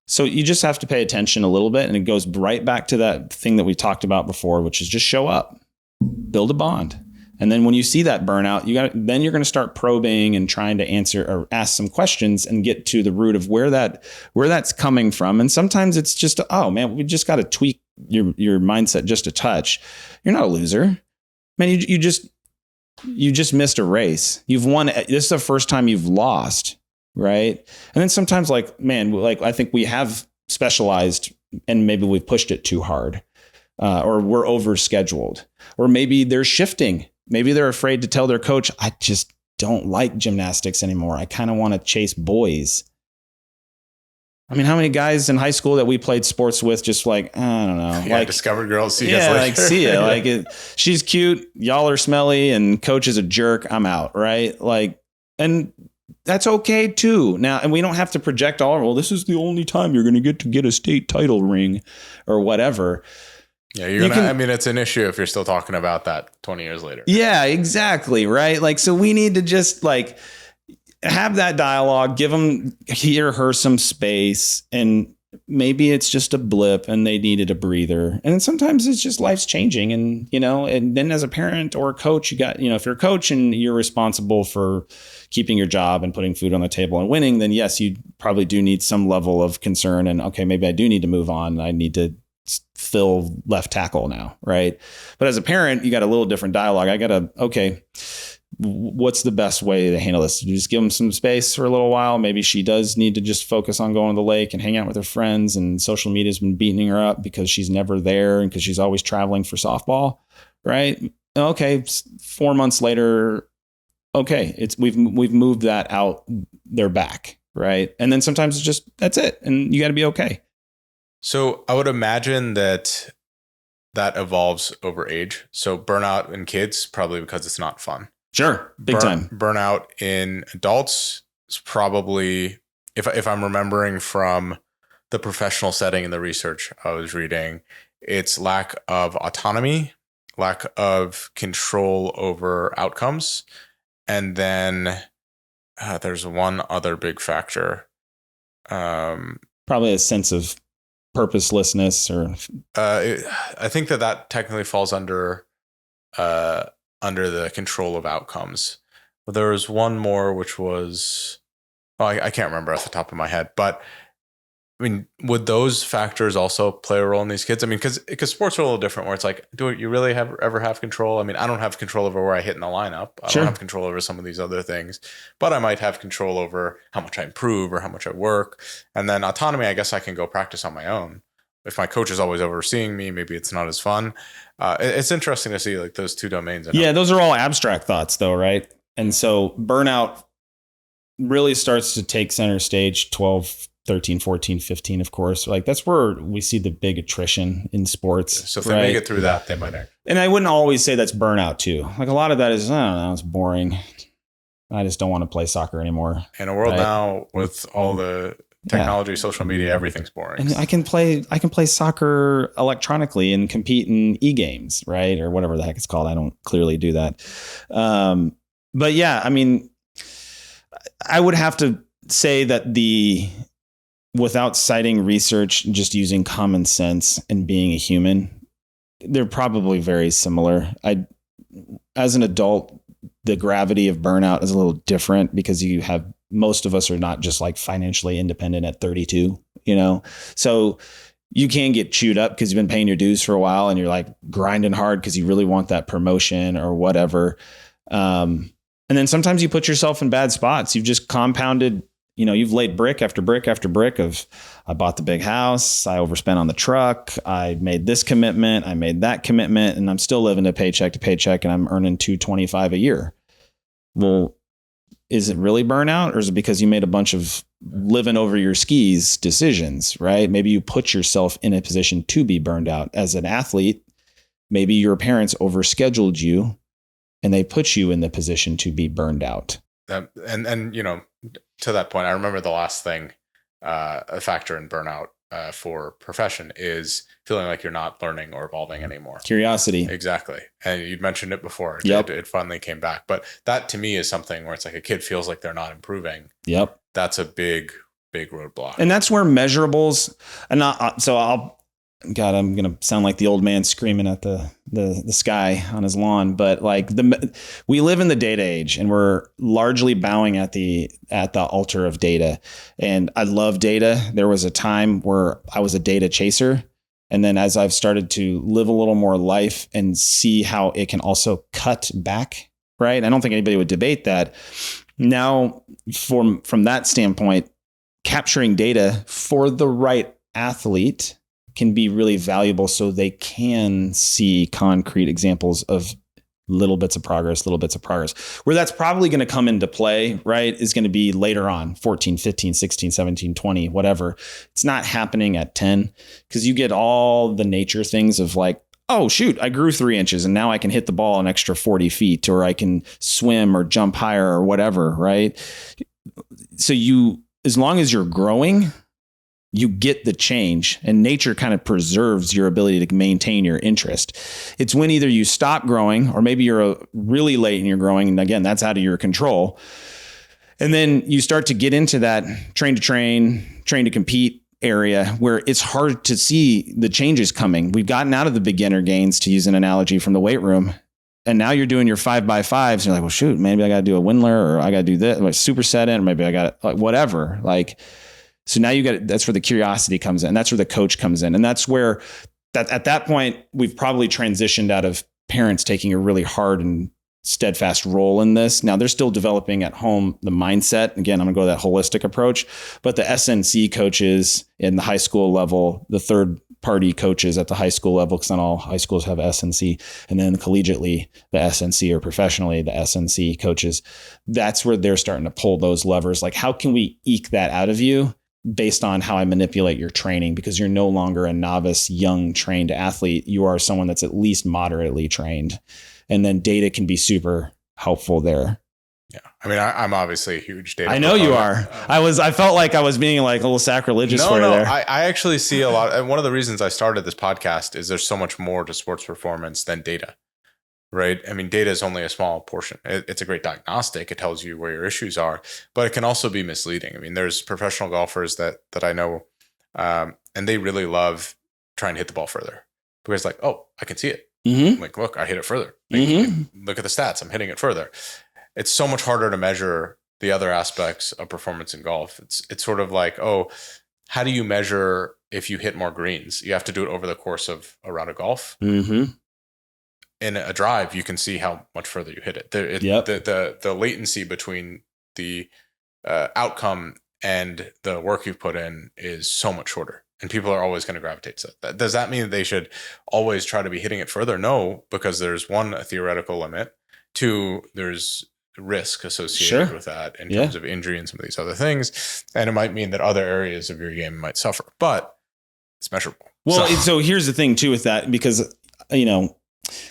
So you just have to pay attention a little bit, and it goes right back to that thing that we talked about before, which is just show up, build a bond. And then when you see that burnout, then you're going to start probing and trying to answer or ask some questions and get to the root of where that's coming from. And sometimes it's just, oh man, we just got to tweak your mindset just a touch. You're not a loser, man. You just missed a race. You've won. This is the first time you've lost. Right. And then sometimes I think we have specialized and maybe we've pushed it too hard or we're overscheduled or maybe they're shifting. Maybe they're afraid to tell their coach, I just don't like gymnastics anymore. I kind of want to chase boys. I mean, how many guys in high school that we played sports with just I don't know. Yeah, discovered girls. See you guys later. See ya. She's cute. Y'all are smelly and coach is a jerk. I'm out. Right. And that's okay too. Now, and we don't have to project this is the only time you're going to get a state title ring or whatever. Yeah, it's an issue if you're still talking about that 20 years later. Yeah, exactly. Right. So we need to just have that dialogue, her some space, and maybe it's just a blip and they needed a breather. And then sometimes it's just life's changing. And, and then as a parent or a coach, you got, if you're a coach and you're responsible for keeping your job and putting food on the table and winning, then yes, you probably do need some level of concern. And okay, maybe I do need to move on. I need to fill left tackle now. Right. But as a parent, you got a little different dialogue. What's the best way to handle this? You just give them some space for a little while. Maybe she does need to just focus on going to the lake and hang out with her friends, and social media has been beating her up because she's never there and because she's always traveling for softball. Right. Okay. 4 months later. Okay. We've moved that out their back. Right. And then sometimes it's just, that's it. And you got to be okay. So I would imagine that evolves over age. So burnout in kids, probably because it's not fun. Sure. Big time. Burnout in adults is probably, if I'm remembering from the professional setting and the research I was reading, it's lack of autonomy, lack of control over outcomes. And then there's one other big factor. Probably a sense of purposelessness or. I think that technically falls under the control of outcomes. But there was one more, which was, I can't remember off the top of my head, but I mean, would those factors also play a role in these kids? I mean, because sports are a little different where it's do you really ever have control? I mean, I don't have control over where I hit in the lineup. I don't have control over some of these other things, but I might have control over how much I improve or how much I work. And then autonomy, I guess I can go practice on my own. If my coach is always overseeing me, maybe it's not as fun. It's interesting to see those two domains. Yeah, those are all abstract thoughts though, right? And so burnout really starts to take center stage 12, 13, 14, 15, of course. That's where we see the big attrition in sports. So if they make it through that, they might act. And I wouldn't always say that's burnout too. A lot of that is, I don't know, it's boring. I just don't want to play soccer anymore. In a world now with all the technology, social media, everything's boring. And I can play soccer electronically and compete in e-games, right? Or whatever the heck it's called. I don't clearly do that. But yeah, I mean, I would have to say that without citing research, just using common sense and being a human, they're probably very similar. As an adult, the gravity of burnout is a little different because most of us are not just financially independent at 32. So you can get chewed up because you've been paying your dues for a while and you're like grinding hard because you really want that promotion or whatever. And then sometimes you put yourself in bad spots. You've just compounded, you've laid brick after brick after brick of, I bought the big house, I overspent on the truck, I made this commitment, I made that commitment, and I'm still living to paycheck and I'm earning $225 a year. Well, is it really burnout, or is it because you made a bunch of living over your skis decisions, right? Maybe you put yourself in a position to be burned out. As an athlete, maybe your parents overscheduled you and they put you in the position to be burned out. And to that point, I remember the last thing, a factor in burnout for profession is feeling like you're not learning or evolving anymore. Curiosity. Exactly. And you'd mentioned it before. Yep. It finally came back. But that to me is something where it's like a kid feels like they're not improving. Yep. That's a big roadblock. And that's where measurables, and I'm going to sound like the old man screaming at the sky on his lawn, but like we live in the data age and we're largely bowing at the altar of data. And I love data. There was a time where I was a data chaser. And then as I've started to live a little more life and see how it can also cut back, right? I don't think anybody would debate that. Now, from that standpoint, capturing data for the right athlete can be really valuable so they can see concrete examples of little bits of progress. Where that's probably going to come into play, right, is going to be later on, 14, 15, 16, 17, 20, whatever. It's not happening at 10 because you get all the nature things of like, oh, shoot, I grew 3 inches and now I can hit the ball an extra 40 feet or I can swim or jump higher or whatever, right? So as long as you're growing, you get the change, and nature kind of preserves your ability to maintain your interest. It's when either you stop growing or maybe you're really late and you're growing. And again, that's out of your control. And then you start to get into that train to compete area where it's hard to see the changes coming. We've gotten out of the beginner gains, to use an analogy from the weight room. And now you're doing your 5x5s. And you're like, well, shoot, maybe I got to do a Windler, or I got to do this, like superset it, or maybe I got like whatever. Like, so now that's where the curiosity comes in. That's where the coach comes in. And that's where at that point, we've probably transitioned out of parents taking a really hard and steadfast role in this. Now they're still developing at home the mindset. Again, I'm gonna go to that holistic approach, but the SNC coaches in the high school level, the third party coaches at the high school level, because not all high schools have SNC, and then collegiately, the SNC, or professionally, the SNC coaches, that's where they're starting to pull those levers. Like, how can we eke that out of you based on how I manipulate your training? Because you're no longer a novice, young, trained athlete. You are someone that's at least moderately trained. And then data can be super helpful there. Yeah. I mean, I'm obviously a huge data. I know you are. I felt like I was being like a little sacrilegious for you there. I actually see a lot. And one of the reasons I started this podcast is there's so much more to sports performance than data, right? I mean, data is only a small portion. It's a great diagnostic. It tells you where your issues are, but it can also be misleading. I mean, there's professional golfers that I know, and they really love trying to hit the ball further because like, oh, I can see it. Mm-hmm. Like, look, I hit it further. Like, look at the stats. I'm hitting it further. It's so much harder to measure the other aspects of performance in golf. It's sort of like, oh, how do you measure if you hit more greens? You have to do it over the course of a round of golf. Mm-hmm. In a drive, you can see how much further you hit it. The latency between the outcome and the work you've put in is so much shorter. And people are always going to gravitate to that. Does that mean that they should always try to be hitting it further? No, because there's one, a theoretical limit. Two, there's risk associated with that in terms of injury and some of these other things. And it might mean that other areas of your game might suffer, but it's measurable. Well, so here's the thing too with that, because,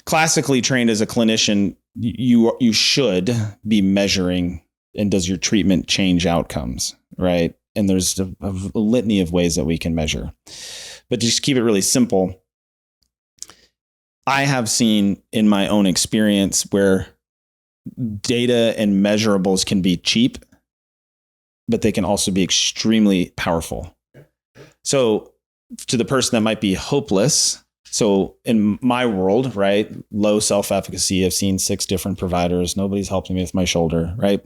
classically trained as a clinician, you should be measuring, and does your treatment change outcomes, right? And there's a litany of ways that we can measure, but just keep it really simple. I have seen in my own experience where data and measurables can be cheap, but they can also be extremely powerful. So to the person that might be hopeless, so in my world, right, low self-efficacy, I've seen 6 different providers. Nobody's helping me with my shoulder, right?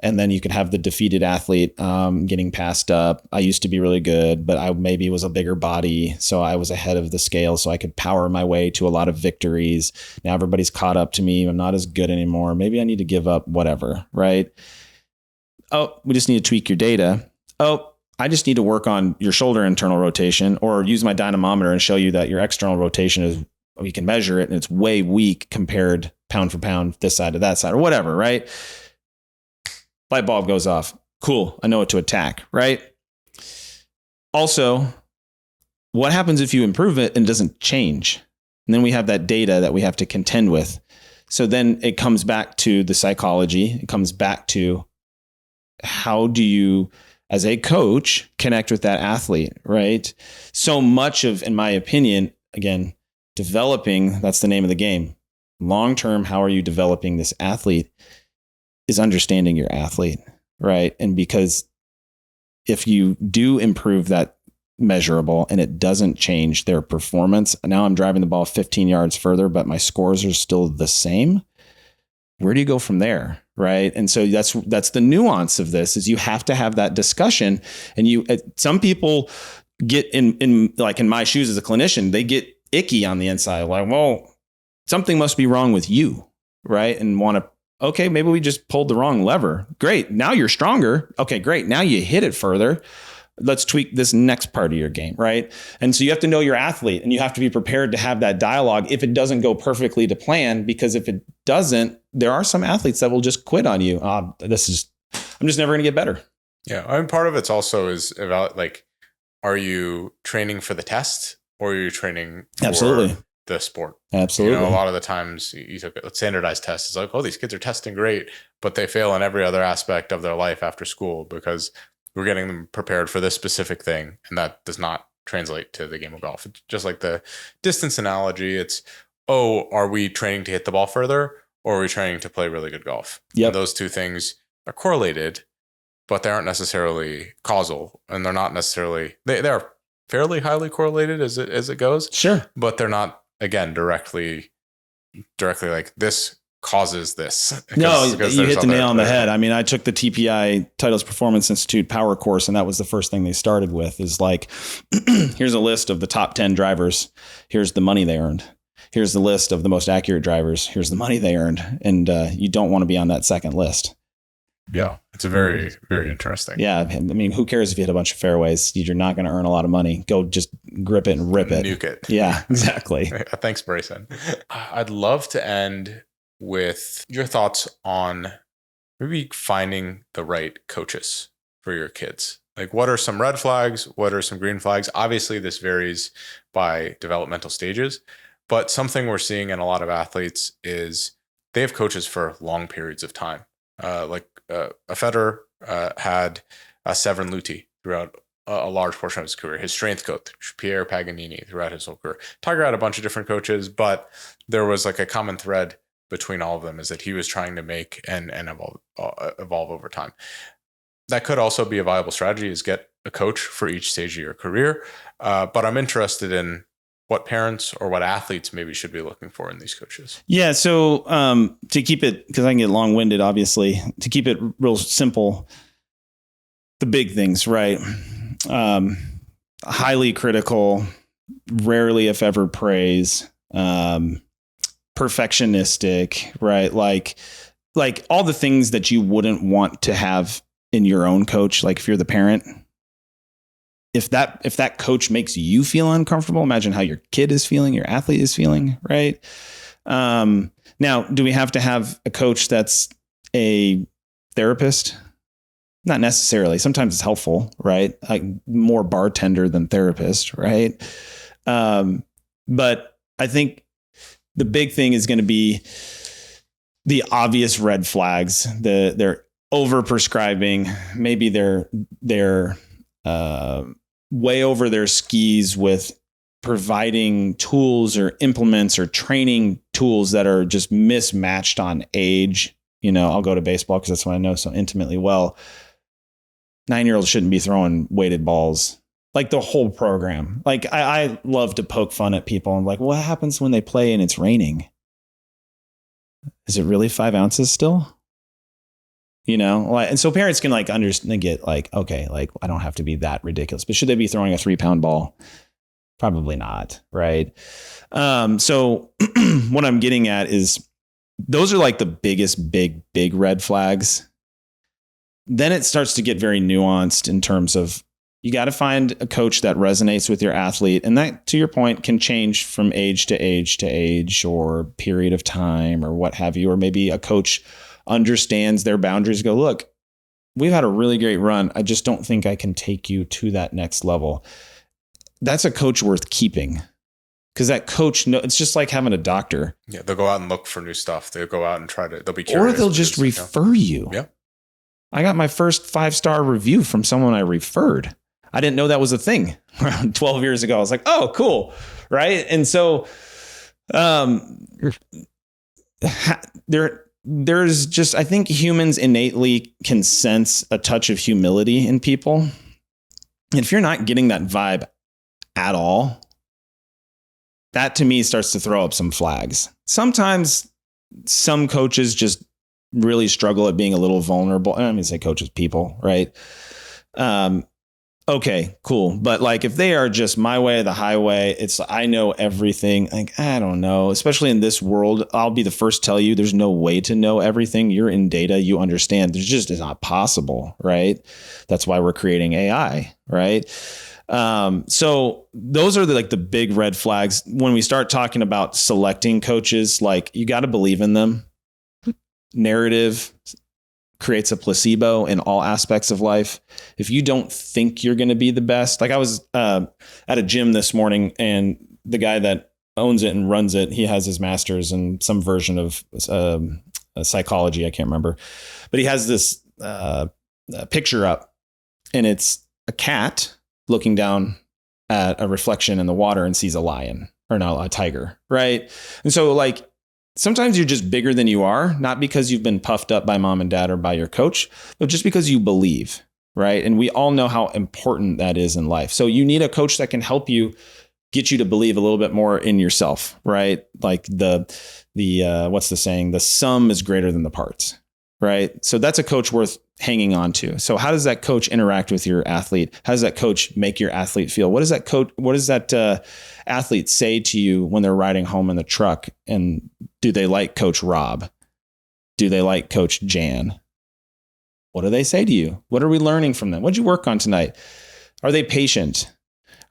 And then you could have the defeated athlete getting passed up. I used to be really good, but I maybe was a bigger body. So I was ahead of the scale. So I could power my way to a lot of victories. Now everybody's caught up to me. I'm not as good anymore. Maybe I need to give up, whatever, right? Oh, we just need to tweak your data. Oh, I just need to work on your shoulder internal rotation, or use my dynamometer and show you that your external rotation is, we can measure it and it's way weak compared pound for pound, this side to that side, or whatever, right? Light bulb goes off. Cool. I know what to attack, right? Also, what happens if you improve it and it doesn't change? And then we have that data that we have to contend with. So then it comes back to the psychology. It comes back to, how do you, as a coach, connect with that athlete, right? So much of, in my opinion, again, developing, that's the name of the game. Long-term, how are you developing this athlete, is understanding your athlete, right? And because if you do improve that measurable and it doesn't change their performance, now I'm driving the ball 15 yards further, but my scores are still the same. Where do you go from there? Right. And so that's the nuance of this, is you have to have that discussion. And some people get in like in my shoes as a clinician, they get icky on the inside. Like, well, something must be wrong with you. Right. And want to, okay, maybe we just pulled the wrong lever. Great. Now you're stronger. Okay, great. Now you hit it further. Let's tweak this next part of your game, right? And so you have to know your athlete, and you have to be prepared to have that dialogue if it doesn't go perfectly to plan, because if it doesn't, there are some athletes that will just quit on you. I'm just never going to get better. Yeah. I mean, part of it's also is about, like, are you training for the test, or are you training for Absolutely. the sport? Absolutely. A lot of the times you took a standardized test. It's like, oh, these kids are testing great, but they fail in every other aspect of their life after school because we're getting them prepared for this specific thing. And that does not translate to the game of golf. It's just like the distance analogy. It's, oh, are we training to hit the ball further, or are we training to play really good golf? Yep. And those two things are correlated, but they aren't necessarily causal, and they're not necessarily, they are fairly highly correlated as it goes. Sure. But they're not, again, directly like this causes this. No, you hit the nail on the head. I mean, I took the TPI, Titleist Performance Institute power course, and that was the first thing they started with, is like, here's a list of the top 10 drivers. Here's the money they earned. Here's the list of the most accurate drivers. Here's the money they earned. And you don't want to be on that second list. Yeah, it's a very, very interesting. Yeah. I mean, who cares if you hit a bunch of fairways? You're not going to earn a lot of money. Go just grip it and rip it. Nuke it. Yeah, exactly. Thanks, Brayson. I'd love to end with your thoughts on maybe finding the right coaches for your kids. Like, what are some red flags? What are some green flags? Obviously, this varies by developmental stages, but something we're seeing in a lot of athletes is they have coaches for long periods of time. A Federer had Severin Luthi throughout a large portion of his career. His strength coach, Pierre Paganini, throughout his whole career. Tiger had a bunch of different coaches, but there was like a common thread between all of them, is that he was trying to make and evolve over time. That could also be a viable strategy, is get a coach for each stage of your career. But I'm interested in what parents or what athletes maybe should be looking for in these coaches. Yeah. So to keep it, because I can get long-winded, obviously, to keep it real simple, the big things, right? Highly critical, rarely, if ever, praise, perfectionistic, right? Like all the things that you wouldn't want to have in your own coach. Like, if you're the parent, if that coach makes you feel uncomfortable, imagine how your kid is feeling, your athlete is feeling, right? Now, do we have to have a coach that's a therapist? Not necessarily. Sometimes it's helpful, right? Like, more bartender than therapist, right? But I think the big thing is going to be the obvious red flags. They're over prescribing. Maybe they're way over their skis with providing tools or implements or training tools that are just mismatched on age. You know, I'll go to baseball because that's what I know so intimately well. 9-year-olds shouldn't be throwing weighted balls. Like, the whole program. Like, I love to poke fun at people. I'm like, what happens when they play and it's raining? Is it really 5 ounces still? Like, and so parents can like understand, get like, okay, like I don't have to be that ridiculous, but should they be throwing a 3-pound ball? Probably not. Right. So what I'm getting at is those are like the biggest, big red flags. Then it starts to get very nuanced in terms of you got to find a coach that resonates with your athlete. And that, to your point, can change from age to age to age or period of time or what have you. Or maybe a coach understands their boundaries, go, look, we've had a really great run. I just don't think I can take you to that next level. That's a coach worth keeping. Because that coach, it's just like having a doctor. Yeah, they'll go out and look for new stuff. They'll go out and they'll be curious. Or they'll just refer you. Yeah. I got my first 5-star review from someone I referred. I didn't know that was a thing around 12 years ago. I was like, oh, cool. Right. And so there's just, I think humans innately can sense a touch of humility in people. And if you're not getting that vibe at all, that to me starts to throw up some flags. Sometimes some coaches just really struggle at being a little vulnerable. I mean, say coaches, people, right? Okay, cool. But like, if they are just my way or the highway, it's, I know everything. Like, I don't know, especially in this world, I'll be the first to tell you there's no way to know everything. You're in data, you understand. There's just, it's not possible, right? That's why we're creating AI, right? So those are the big red flags. When we start talking about selecting coaches, like you got to believe in them. Narrative creates a placebo in all aspects of life. If you don't think you're going to be the best, like I was at a gym this morning and the guy that owns it and runs it, he has his master's in some version of psychology. I can't remember, but he has this picture up and it's a cat looking down at a reflection in the water and sees a lion or no, a tiger. Right. And so like, sometimes you're just bigger than you are, not because you've been puffed up by mom and dad or by your coach, but just because you believe, right? And we all know how important that is in life. So you need a coach that can help you get you to believe a little bit more in yourself, right? Like the what's the saying? The sum is greater than the parts, right? So that's a coach worth hanging on to. So how does that coach interact with your athlete? How does that coach make your athlete feel? What does that athlete say to you when they're riding home in the truck? And do they like Coach Rob? Do they like Coach Jan? What do they say to you? What are we learning from them? What'd you work on tonight? Are they patient?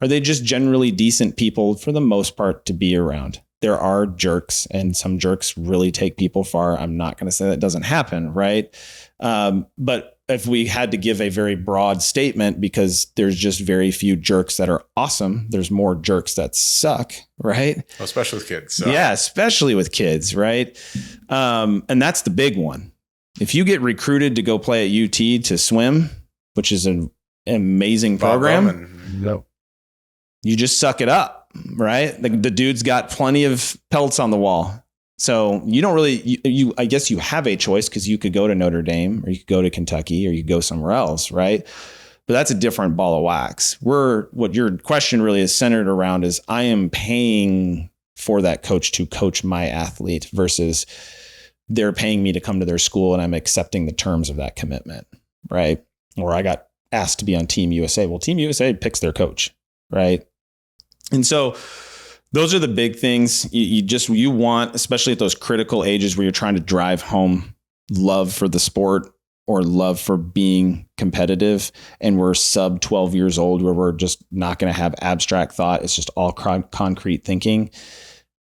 Are they just generally decent people for the most part to be around? There are jerks, and some jerks really take people far. I'm not going to say that doesn't happen, right? But if we had to give a very broad statement, because there's just very few jerks that are awesome, there's more jerks that suck, right? Well, especially with kids. So. Yeah, especially with kids, right? And that's the big one. If you get recruited to go play at UT to swim, which is an amazing program, you just suck it up. Right. The dude's got plenty of pelts on the wall. So you don't really, I guess you have a choice because you could go to Notre Dame or you could go to Kentucky or you could go somewhere else. Right. But that's a different ball of wax. What your question really is centered around is I am paying for that coach to coach my athlete versus they're paying me to come to their school and I'm accepting the terms of that commitment. Right. Or I got asked to be on Team USA. Well, Team USA picks their coach. Right. And so those are the big things you want, especially at those critical ages where you're trying to drive home love for the sport or love for being competitive. And we're sub 12 years old where we're just not going to have abstract thought. It's just all concrete thinking.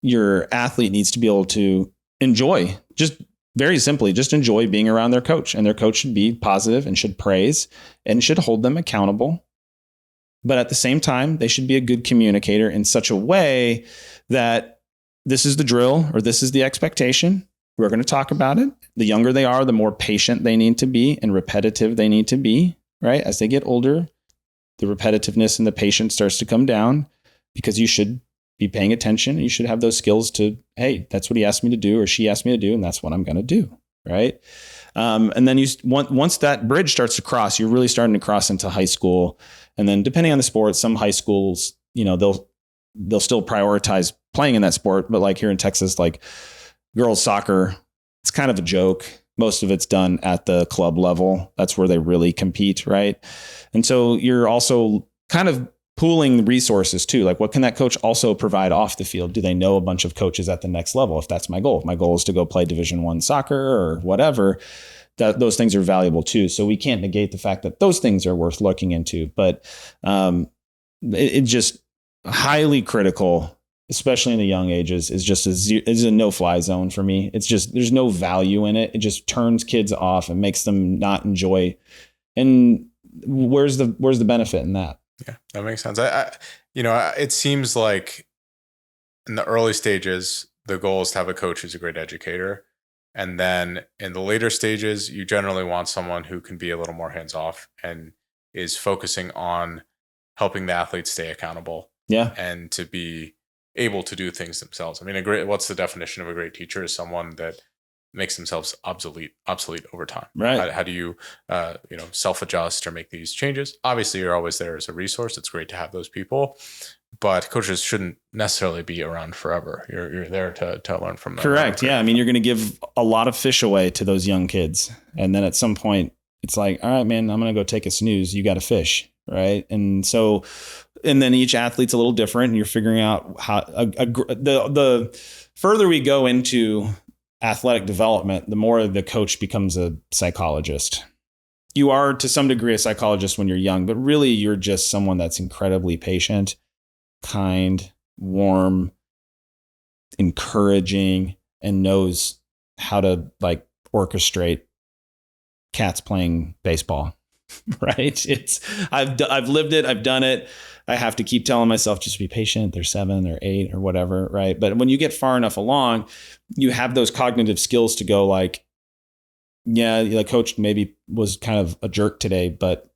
Your athlete needs to be able to enjoy, just very simply, just enjoy being around their coach, and their coach should be positive and should praise and should hold them accountable. But at the same time, they should be a good communicator in such a way that this is the drill or this is the expectation. We're going to talk about it. The younger they are, the more patient they need to be and repetitive they need to be, right? As they get older, the repetitiveness and the patience starts to come down because you should be paying attention. You should have those skills to, hey, that's what he asked me to do or she asked me to do, and that's what I'm going to do, right? And then once that bridge starts to cross, you're really starting to cross into high school. And then depending on the sport, some high schools, they'll still prioritize playing in that sport. But like here in Texas, like girls soccer, it's kind of a joke. Most of it's done at the club level. That's where they really compete, right? And so you're also kind of pooling resources too. Like, what can that coach also provide off the field? Do they know a bunch of coaches at the next level? If that's my goal, if my goal is to go play Division I soccer or whatever, that those things are valuable too. So we can't negate the fact that those things are worth looking into, but it just highly critical, especially in the young ages, is just is a no-fly zone for me. It's just, there's no value in it. It just turns kids off and makes them not enjoy. And where's the benefit in that? Yeah, that makes sense. It seems like in the early stages, the goal is to have a coach who's a great educator. And then in the later stages, you generally want someone who can be a little more hands-off and is focusing on helping the athletes stay accountable. Yeah. And to be able to do things themselves. I mean, what's the definition of a great teacher? Is someone that makes themselves obsolete over time. Right. How do you, self-adjust or make these changes? Obviously, you're always there as a resource. It's great to have those people, but coaches shouldn't necessarily be around forever. You're there to learn from them. Correct. Yeah. I mean, you're going to give a lot of fish away to those young kids. And then at some point it's like, all right, man, I'm going to go take a snooze. You got to fish. Right. And so, and then each athlete's a little different, and you're figuring out how the further we go into athletic development, the more the coach becomes a psychologist. You are to some degree a psychologist when you're young, but really you're just someone that's incredibly patient, kind, warm, encouraging, and knows how to like orchestrate cats playing baseball. Right. I've lived it. I've done it. I have to keep telling myself, just be patient. They're 7 or 8 or whatever. Right. But when you get far enough along, you have those cognitive skills to go like, yeah, the coach maybe was kind of a jerk today, but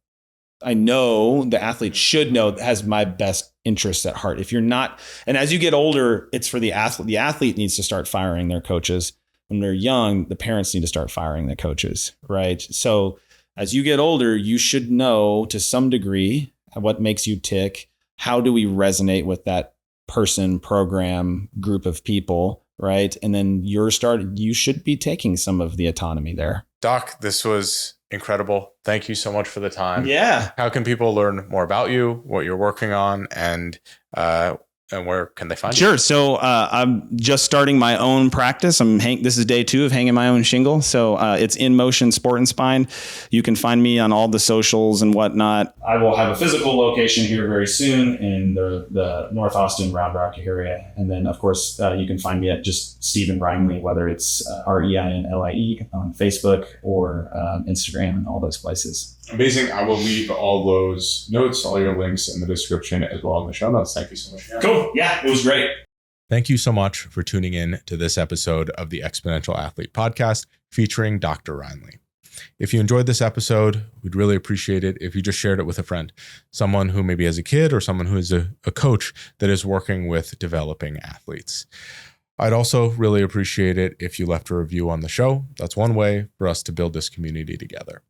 I know the athlete should know, has my best interests at heart. If you're not, and as you get older, it's for the athlete. The athlete needs to start firing their coaches. When they're young, the parents need to start firing their coaches. Right. So as you get older, you should know to some degree what makes you tick. How do we resonate with that person, program, group of people, right? And then you should be taking some of the autonomy there. Doc, this was incredible. Thank you so much for the time. Yeah. How can people learn more about you, what you're working on, and where can they find you? Sure. So I'm just starting my own practice. This is day 2 of hanging my own shingle. So it's In Motion Sport and Spine. You can find me on all the socials and whatnot. I will have a physical location here very soon in the North Austin, Round Rock area. And then, of course, you can find me at just Stephen Reinlie, whether it's Reinlie on Facebook or Instagram and all those places. Amazing. I will leave all those notes, all your links in the description as well in the show notes. Thank you so much. Cool. Yeah, it was great. Thank you so much for tuning in to this episode of the Exponential Athlete Podcast featuring Dr. Reinlie. If you enjoyed this episode, we'd really appreciate it if you just shared it with a friend, someone who maybe has a kid or someone who is a coach that is working with developing athletes. I'd also really appreciate it if you left a review on the show. That's one way for us to build this community together.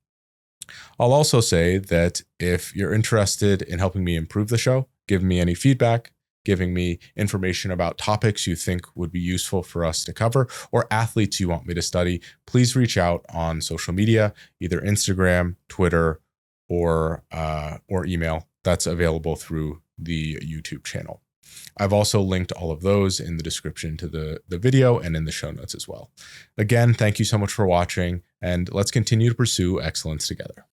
I'll also say that if you're interested in helping me improve the show, giving me any feedback, giving me information about topics you think would be useful for us to cover, or athletes you want me to study, please reach out on social media, either Instagram, Twitter, or email. That's available through the YouTube channel. I've also linked all of those in the description to the video and in the show notes as well. Again, thank you so much for watching, and let's continue to pursue excellence together.